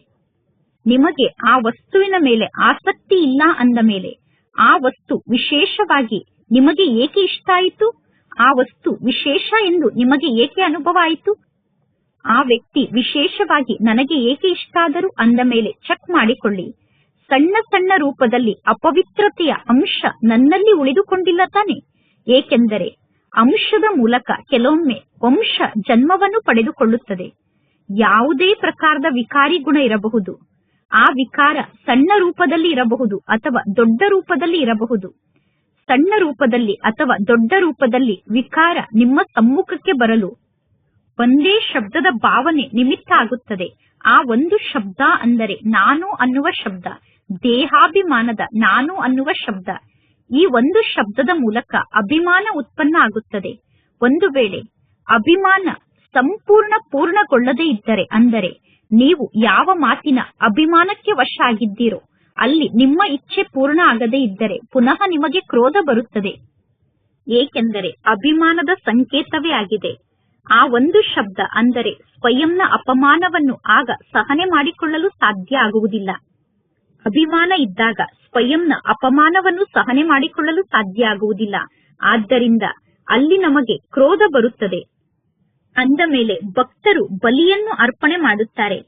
ನಿಮಗೆ ಆ ವಸ್ತುವಿನ ಮೇಲೆ ಆಸಕ್ತಿ ಇಲ್ಲ ಅಂದ ಮೇಲೆ ಆ ವಸ್ತು ವಿಶೇಷವಾಗಿ ನಿಮಗೆ ಏಕೆ ಇಷ್ಟ ಆಯಿತು? ಆ ವಸ್ತು ವಿಶೇಷ ಎಂದು ನಿಮಗೆ ಏಕೆ ಅನುಭವ ಆಯಿತು? ಆ ವ್ಯಕ್ತಿ ವಿಶೇಷವಾಗಿ ನನಗೆ ಏಕೆ ಇಷ್ಟ ಆದರು ಅಂದ ಮೇಲೆ ಚೆಕ್ ಮಾಡಿಕೊಳ್ಳಿ. ಸಣ್ಣ ರೂಪದಲ್ಲಿ ಅಪವಿತ್ರತೆಯ ಅಂಶ ನನ್ನಲ್ಲಿ ಉಳಿದುಕೊಂಡಿಲ್ಲ ತಾನೆ? ಏಕೆಂದರೆ ಅಂಶದ ಮೂಲಕ ಕೆಲವೊಮ್ಮೆ ವಂಶ ಜನ್ಮವನ್ನು ಪಡೆದುಕೊಳ್ಳುತ್ತದೆ. ಯಾವುದೇ ಪ್ರಕಾರದ ವಿಕಾರಿ ಗುಣ ಇರಬಹುದು. ಆ ವಿಕಾರ ಸಣ್ಣ ರೂಪದಲ್ಲಿ ಇರಬಹುದು ಅಥವಾ ದೊಡ್ಡ ರೂಪದಲ್ಲಿ ಇರಬಹುದು. ಸಣ್ಣ ರೂಪದಲ್ಲಿ ಅಥವಾ ದೊಡ್ಡ ರೂಪದಲ್ಲಿ ವಿಕಾರ ನಿಮ್ಮ ಸಮ್ಮುಖಕ್ಕೆ ಬರಲು ಒಂದೇ ಶಬ್ದದ ಭಾವನೆ ನಿಮಿತ್ತ ಆಗುತ್ತದೆ. ಆ ಒಂದು ಶಬ್ದ ಅಂದರೆ ನಾನು ಅನ್ನುವ ಶಬ್ದ, ದೇಹಾಭಿಮಾನದ ನಾನು ಅನ್ನುವ ಶಬ್ದ. ಈ ಒಂದು ಶಬ್ದದ ಮೂಲಕ ಅಭಿಮಾನ ಉತ್ಪನ್ನ ಆಗುತ್ತದೆ. ಒಂದು ವೇಳೆ ಅಭಿಮಾನ ಪೂರ್ಣಗೊಳ್ಳದೇ ಇದ್ದರೆ, ಅಂದರೆ ನೀವು ಯಾವ ಮಾತಿನ ಅಭಿಮಾನಕ್ಕೆ ವಶ ಆಗಿದ್ದೀರೋ ಅಲ್ಲಿ ನಿಮ್ಮ ಇಚ್ಛೆ ಪೂರ್ಣ ಆಗದೇ ಇದ್ದರೆ ಪುನಃ ನಿಮಗೆ ಕ್ರೋಧ ಬರುತ್ತದೆ. ಏಕೆಂದರೆ ಅಭಿಮಾನದ ಸಂಕೇತವೇ ಆಗಿದೆ. ಆ ಒಂದು ಶಬ್ದ ಅಂದರೆ ಸ್ವಯಂನ ಅಪಮಾನವನ್ನು ಆಗ ಸಹನೆ ಮಾಡಿಕೊಳ್ಳಲು ಸಾಧ್ಯ ಆಗುವುದಿಲ್ಲ. ಅಭಿಮಾನ ಇದ್ದಾಗ ಸ್ವಯಂನ ಅಪಮಾನವನ್ನು ಸಹನೆ ಮಾಡಿಕೊಳ್ಳಲು ಸಾಧ್ಯ ಆಗುವುದಿಲ್ಲ. ಆದ್ದರಿಂದ ಅಲ್ಲಿ ನಮಗೆ ಕ್ರೋಧ ಬರುತ್ತದೆ. ಅಂದ ಮೇಲೆ ಭಕ್ತರು ಬಲಿಯನ್ನು ಅರ್ಪಣೆ ಮಾಡುತ್ತಾರೆ.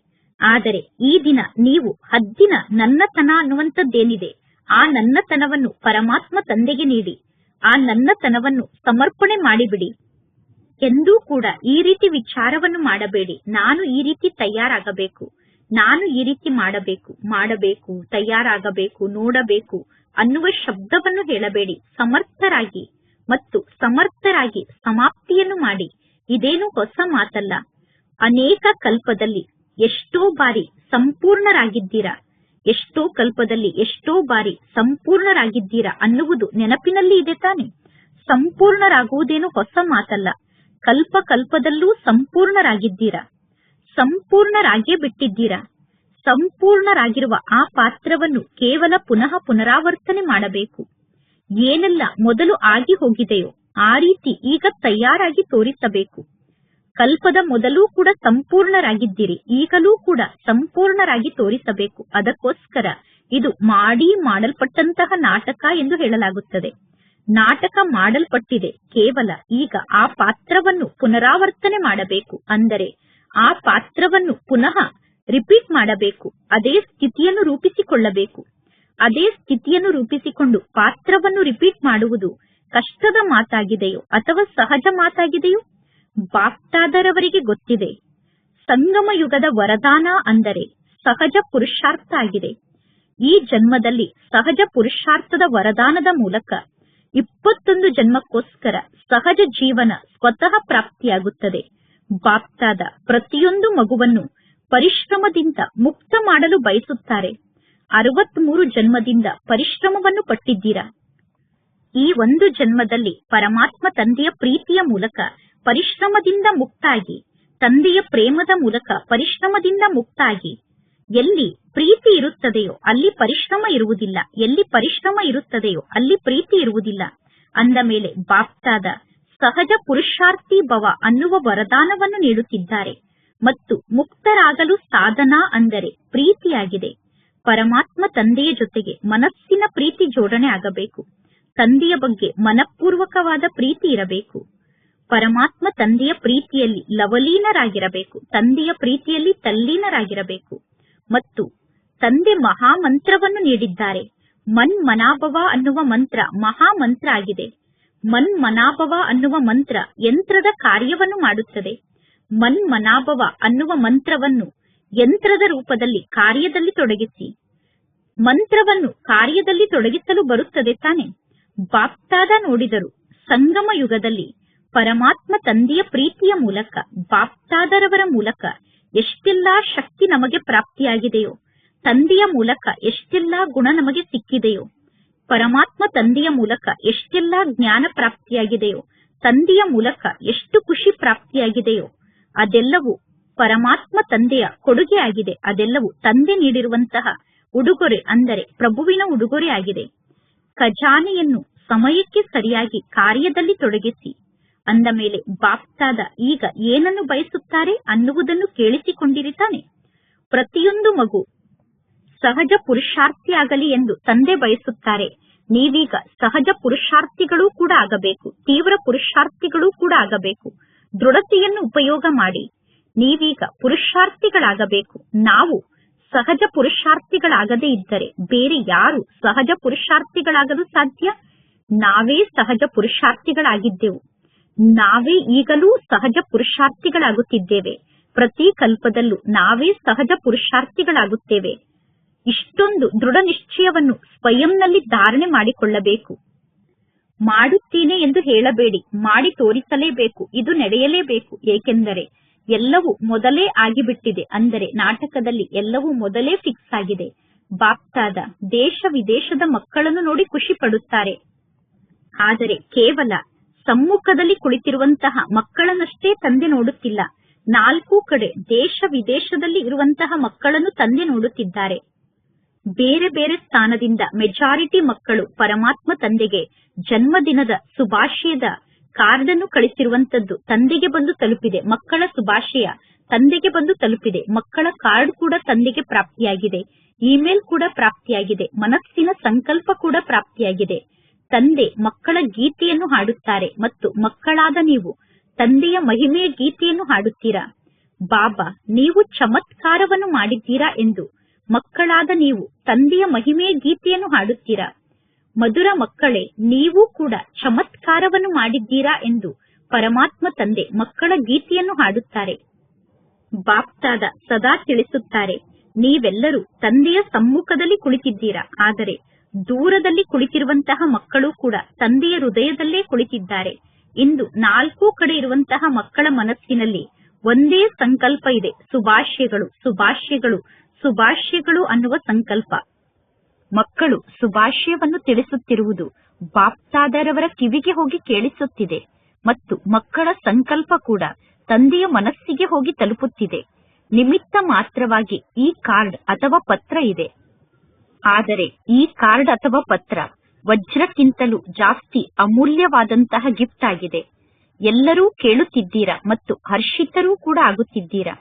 ಆದರೆ ಈ ದಿನ ನೀವು ಹದ್ದಿನ ನನ್ನತನ ಅನ್ನುವಂಥದ್ದೇನಿದೆ, ಆ ನನ್ನತನವನ್ನು ಪರಮಾತ್ಮ ತಂದೆಗೆ ನೀಡಿ, ಆ ನನ್ನತನವನ್ನು ಸಮರ್ಪಣೆ ಮಾಡಿಬಿಡಿ. ಎಂದೂ ಕೂಡ ಈ ರೀತಿ ವಿಚಾರವನ್ನು ಮಾಡಬೇಡಿ, ನಾನು ಈ ರೀತಿ ತಯಾರಾಗಬೇಕು, ನಾನು ಈ ರೀತಿ ಮಾಡಬೇಕು, ತಯಾರಾಗಬೇಕು, ನೋಡಬೇಕು ಅನ್ನುವ ಶಬ್ದವನ್ನು ಹೇಳಬೇಡಿ. ಸಮರ್ಥರಾಗಿ ಸಮಾಪ್ತಿಯನ್ನು ಮಾಡಿ. ಇದೇನು ಹೊಸ ಮಾತಲ್ಲ. ಅನೇಕ ಕಲ್ಪದಲ್ಲಿ ಎಷ್ಟೋ ಬಾರಿ ಸಂಪೂರ್ಣರಾಗಿದ್ದೀರಾ, ಎಷ್ಟೋ ಕಲ್ಪದಲ್ಲಿ ಎಷ್ಟೋ ಬಾರಿ ಸಂಪೂರ್ಣರಾಗಿದ್ದೀರಾ ಅನ್ನುವುದು ನೆನಪಿನಲ್ಲಿ ಇದೆ ತಾನೆ? ಸಂಪೂರ್ಣರಾಗುವುದೇನು ಹೊಸ ಮಾತಲ್ಲ. ಕಲ್ಪದಲ್ಲೂ ಸಂಪೂರ್ಣರಾಗಿದ್ದೀರಾ, ಸಂಪೂರ್ಣರಾಗೇ ಬಿಟ್ಟಿದ್ದೀರಾ. ಸಂಪೂರ್ಣರಾಗಿರುವ ಆ ಪಾತ್ರವನ್ನು ಕೇವಲ ಪುನಃ ಪುನರಾವರ್ತನೆ ಮಾಡಬೇಕು. ಏನೆಲ್ಲ ಮೊದಲು ಆಗಿ ಹೋಗಿದೆಯೋ ಆ ರೀತಿ ಈಗ ತಯಾರಾಗಿ ತೋರಿಸಬೇಕು. ಕಲ್ಪದ ಮೊದಲೂ ಕೂಡ ಸಂಪೂರ್ಣರಾಗಿದ್ದೀರಿ, ಈಗಲೂ ಕೂಡ ಸಂಪೂರ್ಣರಾಗಿ ತೋರಿಸಬೇಕು. ಅದಕ್ಕೋಸ್ಕರ ಇದು ಮಾಡಲ್ಪಟ್ಟಂತಹ ನಾಟಕ ಎಂದು ಹೇಳಲಾಗುತ್ತದೆ. ನಾಟಕ ಮಾಡಲ್ಪಟ್ಟಿದೆ, ಕೇವಲ ಈಗ ಆ ಪಾತ್ರವನ್ನು ಪುನರಾವರ್ತನೆ ಮಾಡಬೇಕು. ಅಂದರೆ ಆ ಪಾತ್ರವನ್ನು ಪುನಃ ರಿಪೀಟ್ ಮಾಡಬೇಕು. ಅದೇ ಸ್ಥಿತಿಯನ್ನು ರೂಪಿಸಿಕೊಳ್ಳಬೇಕು. ಅದೇ ಸ್ಥಿತಿಯನ್ನು ರೂಪಿಸಿಕೊಂಡು ಪಾತ್ರವನ್ನು ರಿಪೀಟ್ ಮಾಡುವುದು ಕಷ್ಟದ ಮಾತಾಗಿದೆಯೋ ಅಥವಾ ಸಹಜ ಮಾತಾಗಿದೆಯೋ? ಬಾಪ್ತಾದರವರಿಗೆ ಗೊತ್ತಿದೆ, ಸಂಗಮ ಯುಗದ ವರದಾನ ಅಂದರೆ ಸಹಜ ಪುರುಷಾರ್ಥ ಆಗಿದೆ. ಈ ಜನ್ಮದಲ್ಲಿ ಸಹಜ ಪುರುಷಾರ್ಥದ ವರದಾನದ ಮೂಲಕ 21 ಜನ್ಮಕ್ಕೋಸ್ಕರ ಸಹಜ ಜೀವನ ಸ್ವತಃ ಪ್ರಾಪ್ತಿಯಾಗುತ್ತದೆ. ಬಾಪ್ತಾದ ಪ್ರತಿಯೊಂದು ಮಗುವನ್ನು ಪರಿಶ್ರಮದಿಂದ ಮುಕ್ತ ಮಾಡಲು ಬಯಸುತ್ತಾರೆ. 63 ಜನ್ಮದಿಂದ ಪರಿಶ್ರಮವನ್ನು ಪಟ್ಟಿದ್ದೀರಾ. ಈ ಒಂದು ಜನ್ಮದಲ್ಲಿ ಪರಮಾತ್ಮ ತಂದೆಯ ಪ್ರೀತಿಯ ಮೂಲಕ ಪರಿಶ್ರಮದಿಂದ ಮುಕ್ತಾಗಿ, ತಂದೆಯ ಪ್ರೇಮದ ಮೂಲಕ ಪರಿಶ್ರಮದಿಂದ ಮುಕ್ತಾಗಿ, ಎಲ್ಲಿ ಪ್ರೀತಿ ಇರುತ್ತದೆಯೋ ಅಲ್ಲಿ ಪರಿಶ್ರಮ ಇರುವುದಿಲ್ಲ, ಎಲ್ಲಿ ಪರಿಶ್ರಮ ಇರುತ್ತದೆಯೋ ಅಲ್ಲಿ ಪ್ರೀತಿ ಇರುವುದಿಲ್ಲ. ಅಂದ ಮೇಲೆ ಬಾಪ್ತಾದ ಸಹಜ ಪುರುಷಾರ್ಥಿ ಭವ ಅನ್ನುವ ವರದಾನವನ್ನು ನೀಡುತ್ತಿದ್ದಾರೆ. ಮತ್ತು ಮುಕ್ತರಾಗಲು ಸಾಧನ ಅಂದರೆ ಪ್ರೀತಿಯಾಗಿದೆ. ಪರಮಾತ್ಮ ತಂದೆಯ ಜೊತೆಗೆ ಮನಸ್ಸಿನ ಪ್ರೀತಿ ಜೋಡಣೆ ಆಗಬೇಕು. ತಂದೆಯ ಬಗ್ಗೆ ಮನಪೂರ್ವಕವಾದ ಪ್ರೀತಿ ಇರಬೇಕು. ಪರಮಾತ್ಮ ತಂದೆಯ ಪ್ರೀತಿಯಲ್ಲಿ ಲವಲೀನರಾಗಿರಬೇಕು. ತಂದೆಯ ಪ್ರೀತಿಯಲ್ಲಿ ತಲ್ಲೀನರಾಗಿರಬೇಕು. ಮತ್ತು ತಂದೆ ಮಹಾಮಂತ್ರವನ್ನು ನೀಡಿದ್ದಾರೆ. ಮನ್ ಮನಾಭವ ಅನ್ನುವ ಮಂತ್ರ ಮಹಾಮಂತ್ರ ಆಗಿದೆ. ಮನ್ ಮನಾಭವ ಅನ್ನುವ ಮಂತ್ರ ಯಂತ್ರದ ಕಾರ್ಯವನ್ನು ಮಾಡುತ್ತದೆ. ಮನ್ ಮನಾಭವ ಅನ್ನುವ ಮಂತ್ರವನ್ನು ಯಂತ್ರದ ರೂಪದಲ್ಲಿ ಕಾರ್ಯದಲ್ಲಿ ತೊಡಗಿಸಿ. ಮಂತ್ರವನ್ನು ಕಾರ್ಯದಲ್ಲಿ ತೊಡಗಿಸಲು ಬರುತ್ತದೆ ತಾನೆ? ಬಾಪ್ತಾದ ನೋಡಿದರು, ಸಂಗಮ ಯುಗದಲ್ಲಿ ಪರಮಾತ್ಮ ತಂದೆಯ ಪ್ರೀತಿಯ ಮೂಲಕ ಬಾಪ್ತಾದರವರ ಮೂಲಕ ಎಷ್ಟೆಲ್ಲಾ ಶಕ್ತಿ ನಮಗೆ ಪ್ರಾಪ್ತಿಯಾಗಿದೆಯೋ, ತಂದೆಯ ಮೂಲಕ ಎಷ್ಟೆಲ್ಲಾ ಗುಣ ನಮಗೆ ಸಿಕ್ಕಿದೆಯೋ, ಪರಮಾತ್ಮ ತಂದೆಯ ಮೂಲಕ ಎಷ್ಟೆಲ್ಲಾ ಜ್ಞಾನ ಪ್ರಾಪ್ತಿಯಾಗಿದೆಯೋ, ತಂದೆಯ ಮೂಲಕ ಎಷ್ಟು ಖುಷಿ ಪ್ರಾಪ್ತಿಯಾಗಿದೆಯೋ, ಅದೆಲ್ಲವೂ ಪರಮಾತ್ಮ ತಂದೆಯ ಕೊಡುಗೆ ಆಗಿದೆ. ಅದೆಲ್ಲವೂ ತಂದೆ ನೀಡಿರುವಂತಹ ಉಡುಗೊರೆ ಅಂದರೆ ಪ್ರಭುವಿನ ಉಡುಗೊರೆ ಆಗಿದೆ. ಖಜಾನೆಯನ್ನು ಸಮಯಕ್ಕೆ ಸರಿಯಾಗಿ ಕಾರ್ಯದಲ್ಲಿ ತೊಡಗಿಸಿ. ಅಂದ ಮೇಲೆ ಬಾಪ್ತಾದ ಈಗ ಏನನ್ನು ಬಯಸುತ್ತಾರೆ ಅನ್ನುವುದನ್ನು ಕೇಳಿಸಿಕೊಂಡಿರಿತಾನೆ. ಪ್ರತಿಯೊಂದು ಮಗು ಸಹಜ ಪುರುಷಾರ್ಥಿ ಆಗಲಿ ಎಂದು ತಂದೆ ಬಯಸುತ್ತಾರೆ. ನೀವೀಗ ಸಹಜ ಪುರುಷಾರ್ಥಿಗಳೂ ಕೂಡ ಆಗಬೇಕು, ತೀವ್ರ ಪುರುಷಾರ್ಥಿಗಳೂ ಕೂಡ ಆಗಬೇಕು. ದೃಢತೆಯನ್ನು ಉಪಯೋಗ ಮಾಡಿ ನೀವೀಗ ಪುರುಷಾರ್ಥಿಗಳಾಗಬೇಕು. ನಾವು ಸಹಜ ಪುರುಷಾರ್ಥಿಗಳಾಗದೇ ಇದ್ದರೆ ಬೇರೆ ಯಾರು ಸಹಜ ಪುರುಷಾರ್ಥಿಗಳಾಗಲು ಸಾಧ್ಯ? ನಾವೇ ಸಹಜ ಪುರುಷಾರ್ಥಿಗಳಾಗಿದ್ದೆವು. ನಾವೇ ಈಗಲೂ ಸಹಜ ಪುರುಷಾರ್ಥಿಗಳಾಗುತ್ತಿದ್ದೇವೆ. ಪ್ರತಿ ಕಲ್ಪದಲ್ಲೂ ನಾವೇ ಸಹಜ ಪುರುಷಾರ್ಥಿಗಳಾಗುತ್ತೇವೆ. ಇಷ್ಟೊಂದು ದೃಢ ನಿಶ್ಚಯವನ್ನು ಸ್ವಯಂನಲ್ಲಿ ಧಾರಣೆ ಮಾಡಿಕೊಳ್ಳಬೇಕು. ಮಾಡುತ್ತೇನೆ ಎಂದು ಹೇಳಬೇಡಿ, ಮಾಡಿ ತೋರಿಸಲೇಬೇಕು. ಇದು ನಡೆಯಲೇಬೇಕು. ಏಕೆಂದರೆ ಎಲ್ಲವೂ ಮೊದಲೇ ಆಗಿಬಿಟ್ಟಿದೆ. ಅಂದರೆ ನಾಟಕದಲ್ಲಿ ಎಲ್ಲವೂ ಮೊದಲೇ ಫಿಕ್ಸ್ ಆಗಿದೆ. ಬಾಪ್ತಾದ ದೇಶ ವಿದೇಶದ ಮಕ್ಕಳನ್ನು ನೋಡಿ ಖುಷಿ ಪಡುತ್ತಾರೆ. ಆದರೆ ಕೇವಲ ಸಮ್ಮುಖದಲ್ಲಿ ಕುಳಿತಿರುವಂತಹ ಮಕ್ಕಳನ್ನಷ್ಟೇ ತಂದೆ ನೋಡುತ್ತಿಲ್ಲ. 4 ಕಡೆ ದೇಶ ವಿದೇಶದಲ್ಲಿ ಇರುವಂತಹ ಮಕ್ಕಳನ್ನು ತಂದೆ ನೋಡುತ್ತಿದ್ದಾರೆ. ಬೇರೆ ಬೇರೆ ಸ್ಥಾನದಿಂದ ಮೆಜಾರಿಟಿ ಮಕ್ಕಳು ಪರಮಾತ್ಮ ತಂದೆಗೆ ಜನ್ಮದಿನದ ಶುಭಾಶಯದ ಕಾರ್ಡ್ ಅನ್ನು ಕಳಿಸಿರುವಂತದ್ದು ತಂದೆಗೆ ಬಂದು ತಲುಪಿದೆ. ಮಕ್ಕಳ ಶುಭಾಶಯ ತಂದೆಗೆ ಬಂದು ತಲುಪಿದೆ. ಮಕ್ಕಳ ಕಾರ್ಡ್ ಕೂಡ ತಂದೆಗೆ ಪ್ರಾಪ್ತಿಯಾಗಿದೆ. ಇಮೇಲ್ ಕೂಡ ಪ್ರಾಪ್ತಿಯಾಗಿದೆ. ಮನಸ್ಸಿನ ಸಂಕಲ್ಪ ಕೂಡ ಪ್ರಾಪ್ತಿಯಾಗಿದೆ. ತಂದೆ ಮಕ್ಕಳ ಗೀತೆಯನ್ನು ಹಾಡುತ್ತಾರೆ ಮತ್ತು ಮಕ್ಕಳಾದ ನೀವು ತಂದೆಯ ಮಹಿಮೆಯ ಗೀತೆಯನ್ನು ಹಾಡುತ್ತೀರಾ. ಬಾಬಾ ನೀವು ಚಮತ್ಕಾರವನ್ನು ಮಾಡಿದ್ದೀರಾ ಎಂದು ಮಕ್ಕಳಾದ ನೀವು ತಂದೆಯ ಮಹಿಮೆಯ ಗೀತೆಯನ್ನು ಹಾಡುತ್ತೀರಾ. ಮಧುರ ಮಕ್ಕಳೇ, ನೀವು ಕೂಡ ಚಮತ್ಕಾರವನ್ನು ಮಾಡಿದ್ದೀರಾ ಎಂದು ಪರಮಾತ್ಮ ತಂದೆ ಮಕ್ಕಳ ಗೀತೆಯನ್ನು ಹಾಡುತ್ತಾರೆ. ಬಾಪ್ತಾದ ಸದಾ ತಿಳಿಸುತ್ತಾರೆ, ನೀವೆಲ್ಲರೂ ತಂದೆಯ ಸಮ್ಮುಖದಲ್ಲಿ ಕುಳಿತಿದ್ದೀರಾ. ಆದರೆ ದೂರದಲ್ಲಿ ಕುಳಿತಿರುವಂತಹ ಮಕ್ಕಳು ಕೂಡ ತಂದೆಯ ಹೃದಯದಲ್ಲೇ ಕುಳಿತಿದ್ದಾರೆ. ಇಂದು 4 ಕಡೆ ಇರುವಂತಹ ಮಕ್ಕಳ ಮನಸ್ಸಿನಲ್ಲಿ ಒಂದೇ ಸಂಕಲ್ಪ ಇದೆ, ಶುಭಾಶಯಗಳು ಶುಭಾಶಯಗಳು ಶುಭಾಶಯಗಳು ಅನ್ನುವ ಸಂಕಲ್ಪ. ಮಕ್ಕಳು ಶುಭಾಶಯವನ್ನು ತಿಳಿಸುತ್ತಿರುವುದು ಬಾಪ್ತಾದರವರ ಕಿವಿಗೆ ಹೋಗಿ ಕೇಳಿಸುತ್ತಿದೆ ಮತ್ತು ಮಕ್ಕಳ ಸಂಕಲ್ಪ ಕೂಡ ತಂದೆಯ ಮನಸ್ಸಿಗೆ ಹೋಗಿ ತಲುಪುತ್ತಿದೆ. ನಿಮಿತ್ತ ಮಾತ್ರವಾಗಿ ಈ ಕಾರ್ಡ್ ಅಥವಾ ಪತ್ರ ಇದೆ. ಆದರೆ ಈ ಕಾರ್ಡ್ ಅಥವಾ ಪತ್ರ ವಜ್ರಕ್ಕಿಂತಲೂ ಜಾಸ್ತಿ ಅಮೂಲ್ಯವಾದಂತಹ ಗಿಫ್ಟ್ ಆಗಿದೆ. ಎಲ್ಲರೂ ಕೇಳುತ್ತಿದ್ದೀರಾ ಮತ್ತು ಹರ್ಷಿತರೂ ಕೂಡ ಆಗುತ್ತಿದ್ದೀರಾ.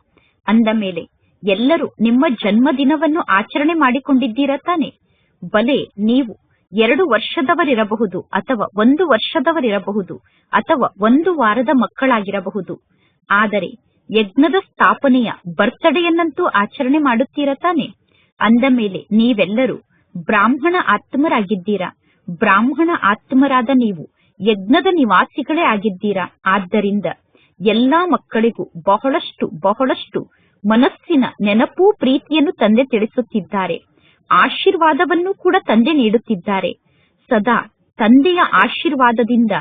ಅಂದ ಮೇಲೆ ಎಲ್ಲರೂ ನಿಮ್ಮ ಜನ್ಮದಿನವನ್ನು ಆಚರಣೆ ಮಾಡಿಕೊಂಡಿದ್ದೀರಾ ತಾನೆ? ಬಲೆ ನೀವು 2 ವರ್ಷದವರಿರಬಹುದು ಅಥವಾ 1 ವರ್ಷದವರಿರಬಹುದು ಅಥವಾ 1 ವಾರದ ಮಕ್ಕಳಾಗಿರಬಹುದು. ಆದರೆ ಯಜ್ಞದ ಸ್ಥಾಪನೆಯ ಬರ್ತ್ಡೇಯನ್ನಂತೂ ಆಚರಣೆ ಮಾಡುತ್ತೀರಾ ತಾನೆ? ಅಂದ ಮೇಲೆ ನೀವೆಲ್ಲರೂ ಬ್ರಾಹ್ಮಣ ಆತ್ಮರಾಗಿದ್ದೀರಾ. ಬ್ರಾಹ್ಮಣ ಆತ್ಮರಾದ ನೀವು ಯಜ್ಞದ ನಿವಾಸಿಗಳೇ ಆಗಿದ್ದೀರಾ. ಆದ್ದರಿಂದ ಎಲ್ಲಾ ಮಕ್ಕಳಿಗೂ ಬಹಳಷ್ಟು ಬಹಳಷ್ಟು ಮನಸ್ಸಿನ ನೆನಪು ಪ್ರೀತಿಯನ್ನು ತಂದೆ ತಿಳಿಸುತ್ತಿದ್ದಾರೆ. ಆಶೀರ್ವಾದವನ್ನು ಕೂಡ ತಂದೆ ನೀಡುತ್ತಿದ್ದಾರೆ. ಸದಾ ತಂದೆಯ ಆಶೀರ್ವಾದದಿಂದ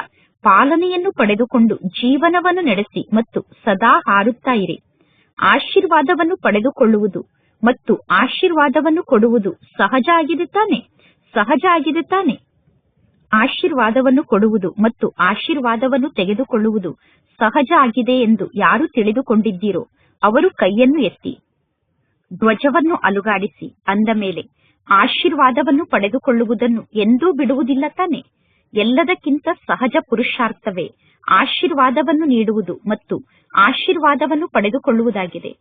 ಪಾಲನೆಯನ್ನು ಪಡೆದುಕೊಂಡು ಜೀವನವನ್ನು ನಡೆಸಿ ಮತ್ತು ಸದಾ ಹಾರುತ್ತಾ ಇರಿ. ಆಶೀರ್ವಾದವನ್ನು ಪಡೆದುಕೊಳ್ಳುವುದು ಮತ್ತು ಆಶೀರ್ವಾದವನ್ನು ಕೊಡುವುದು ಸಹಜ ಆಗಿದೆ ತಾನೆ? ಸಹಜ ಆಗಿದೆ ತಾನೆ? ಆಶೀರ್ವಾದವನ್ನು ಕೊಡುವುದು ಮತ್ತು ಆಶೀರ್ವಾದವನ್ನು ತೆಗೆದುಕೊಳ್ಳುವುದು ಸಹಜ ಆಗಿದೆ ಎಂದು ಯಾರು ತಿಳಿದುಕೊಂಡಿದ್ದೀರೋ ಅವರು ಕೈಯನ್ನು ಎತ್ತಿ ಧ್ವಜವನ್ನು ಅಲುಗಾಡಿಸಿ. ಅಂದ ಮೇಲೆ ಆಶೀರ್ವಾದವನ್ನು ಪಡೆದುಕೊಳ್ಳುವುದನ್ನು ಎಂದೂ ಬಿಡುವುದಿಲ್ಲ ತಾನೆ? ಎಲ್ಲದಕ್ಕಿಂತ ಸಹಜ ಪುರುಷಾರ್ಥವೇ ಆಶೀರ್ವಾದವನ್ನು ನೀಡುವುದು ಮತ್ತು ಆಶೀರ್ವಾದವನ್ನು ಪಡೆದುಕೊಳ್ಳುವುದಾಗಿದೆ.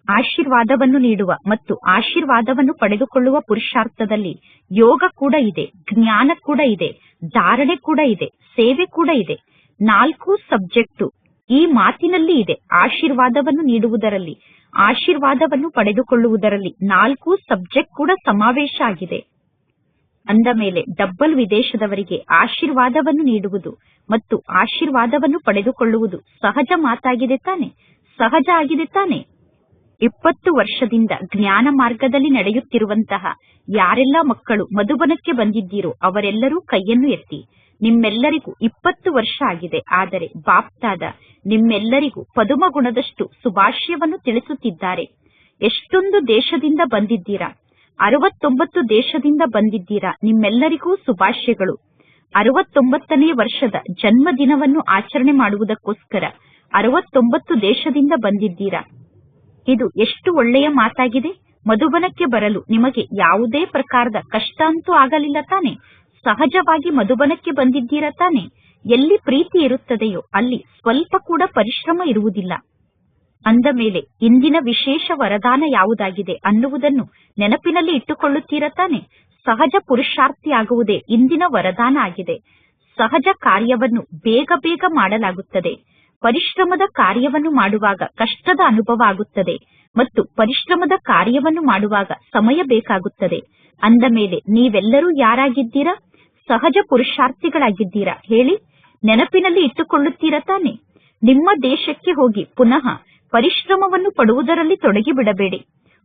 ಆಶೀರ್ವಾದವನ್ನು ನೀಡುವ ಮತ್ತು ಆಶೀರ್ವಾದವನ್ನು ಪಡೆದುಕೊಳ್ಳುವ ಪುರುಷಾರ್ಥದಲ್ಲಿ ಯೋಗ ಕೂಡ ಇದೆ, ಜ್ಞಾನ ಕೂಡ ಇದೆ, ಧಾರಣೆ ಕೂಡ ಇದೆ, ಸೇವೆ ಕೂಡ ಇದೆ. 4 ಸಬ್ಜೆಕ್ಟು ಈ ಮಾತಿನಲ್ಲಿ ಇದೆ. ಆಶೀರ್ವಾದವನ್ನು ನೀಡುವುದರಲ್ಲಿ, ಆಶೀರ್ವಾದವನ್ನು ಪಡೆದುಕೊಳ್ಳುವುದರಲ್ಲಿ 4 ಸಬ್ಜೆಕ್ಟ್ ಕೂಡ ಸಮಾವೇಶ ಆಗಿದೆ. ಅಂದ ಮೇಲೆ ಡಬ್ಬಲ್ ವಿದೇಶದವರಿಗೆ ಆಶೀರ್ವಾದವನ್ನು ನೀಡುವುದು ಮತ್ತು ಆಶೀರ್ವಾದವನ್ನು ಪಡೆದುಕೊಳ್ಳುವುದು ಸಹಜ ಮಾತಾಗಿದೆ ತಾನೆ? ಸಹಜ ಆಗಿದೆ ತಾನೆ? 20 ವರ್ಷದಿಂದ ಜ್ಞಾನ ಮಾರ್ಗದಲ್ಲಿ ನಡೆಯುತ್ತಿರುವಂತಹ ಯಾರೆಲ್ಲ ಮಕ್ಕಳು ಮಧುಬನಕ್ಕೆ ಬಂದಿದ್ದೀರೋ ಅವರೆಲ್ಲರೂ ಕೈಯನ್ನು ಎತ್ತಿ. ನಿಮ್ಮೆಲ್ಲರಿಗೂ 20 ವರ್ಷ ಆಗಿದೆ. ಆದರೆ ಬಾಪ್ತಾದ ನಿಮ್ಮೆಲ್ಲರಿಗೂ ಪದುಮ ಗುಣದಷ್ಟು ಶುಭಾಶಯವನ್ನು ತಿಳಿಸುತ್ತಿದ್ದಾರೆ. ಎಷ್ಟೊಂದು ದೇಶದಿಂದ ಬಂದಿದ್ದೀರಾ? 69 ದೇಶದಿಂದ ಬಂದಿದ್ದೀರಾ. ನಿಮ್ಮೆಲ್ಲರಿಗೂ ಶುಭಾಶಯಗಳು. 69ನೇ ವರ್ಷದ ಜನ್ಮದಿನವನ್ನು ಆಚರಣೆ ಮಾಡುವುದಕ್ಕೋಸ್ಕರ 69 ದೇಶದಿಂದ ಬಂದಿದ್ದೀರಾ. ಇದು ಎಷ್ಟು ಒಳ್ಳೆಯ ಮಾತಾಗಿದೆ. ಮಧುಬನಕ್ಕೆ ಬರಲು ನಿಮಗೆ ಯಾವುದೇ ಪ್ರಕಾರದ ಕಷ್ಟ ಅಂತೂ ಆಗಲಿಲ್ಲ ತಾನೆ? ಸಹಜವಾಗಿ ಮಧುಬನಕ್ಕೆ ಬಂದಿದ್ದೀರಾ ತಾನೆ? ಎಲ್ಲಿ ಪ್ರೀತಿ ಇರುತ್ತದೆಯೋ ಅಲ್ಲಿ ಸ್ವಲ್ಪ ಕೂಡ ಪರಿಶ್ರಮ ಇರುವುದಿಲ್ಲ. ಅಂದ ಮೇಲೆ ಇಂದಿನ ವಿಶೇಷ ವರದಾನ ಯಾವುದಾಗಿದೆ ಅನ್ನುವುದನ್ನು ನೆನಪಿನಲ್ಲಿ ಇಟ್ಟುಕೊಳ್ಳುತ್ತೀರಾ ತಾನೆ? ಸಹಜ ಪುರುಷಾರ್ಥಿ ಆಗುವುದೇ ಇಂದಿನ ವರದಾನ ಆಗಿದೆ. ಸಹಜ ಕಾರ್ಯವನ್ನು ಬೇಗ ಬೇಗ ಮಾಡಲಾಗುತ್ತದೆ. ಪರಿಶ್ರಮದ ಕಾರ್ಯವನ್ನು ಮಾಡುವಾಗ ಕಷ್ಟದ ಅನುಭವ ಆಗುತ್ತದೆ ಮತ್ತು ಪರಿಶ್ರಮದ ಕಾರ್ಯವನ್ನು ಮಾಡುವಾಗ ಸಮಯ ಬೇಕಾಗುತ್ತದೆ. ಅಂದ ಮೇಲೆ ನೀವೆಲ್ಲರೂ ಯಾರಾಗಿದ್ದೀರಾ? ಸಹಜ ಪುರುಷಾರ್ಥಿಗಳಾಗಿದ್ದೀರಾ. ಹೇಳಿ, ನೆನಪಿನಲ್ಲಿ ಇಟ್ಟುಕೊಳ್ಳುತ್ತೀರಾ ತಾನೆ? ನಿಮ್ಮ ದೇಶಕ್ಕೆ ಹೋಗಿ ಪುನಃ ಪರಿಶ್ರಮವನ್ನು ಪಡುವುದರಲ್ಲಿ ತೊಡಗಿಬಿಡಬೇಡಿ.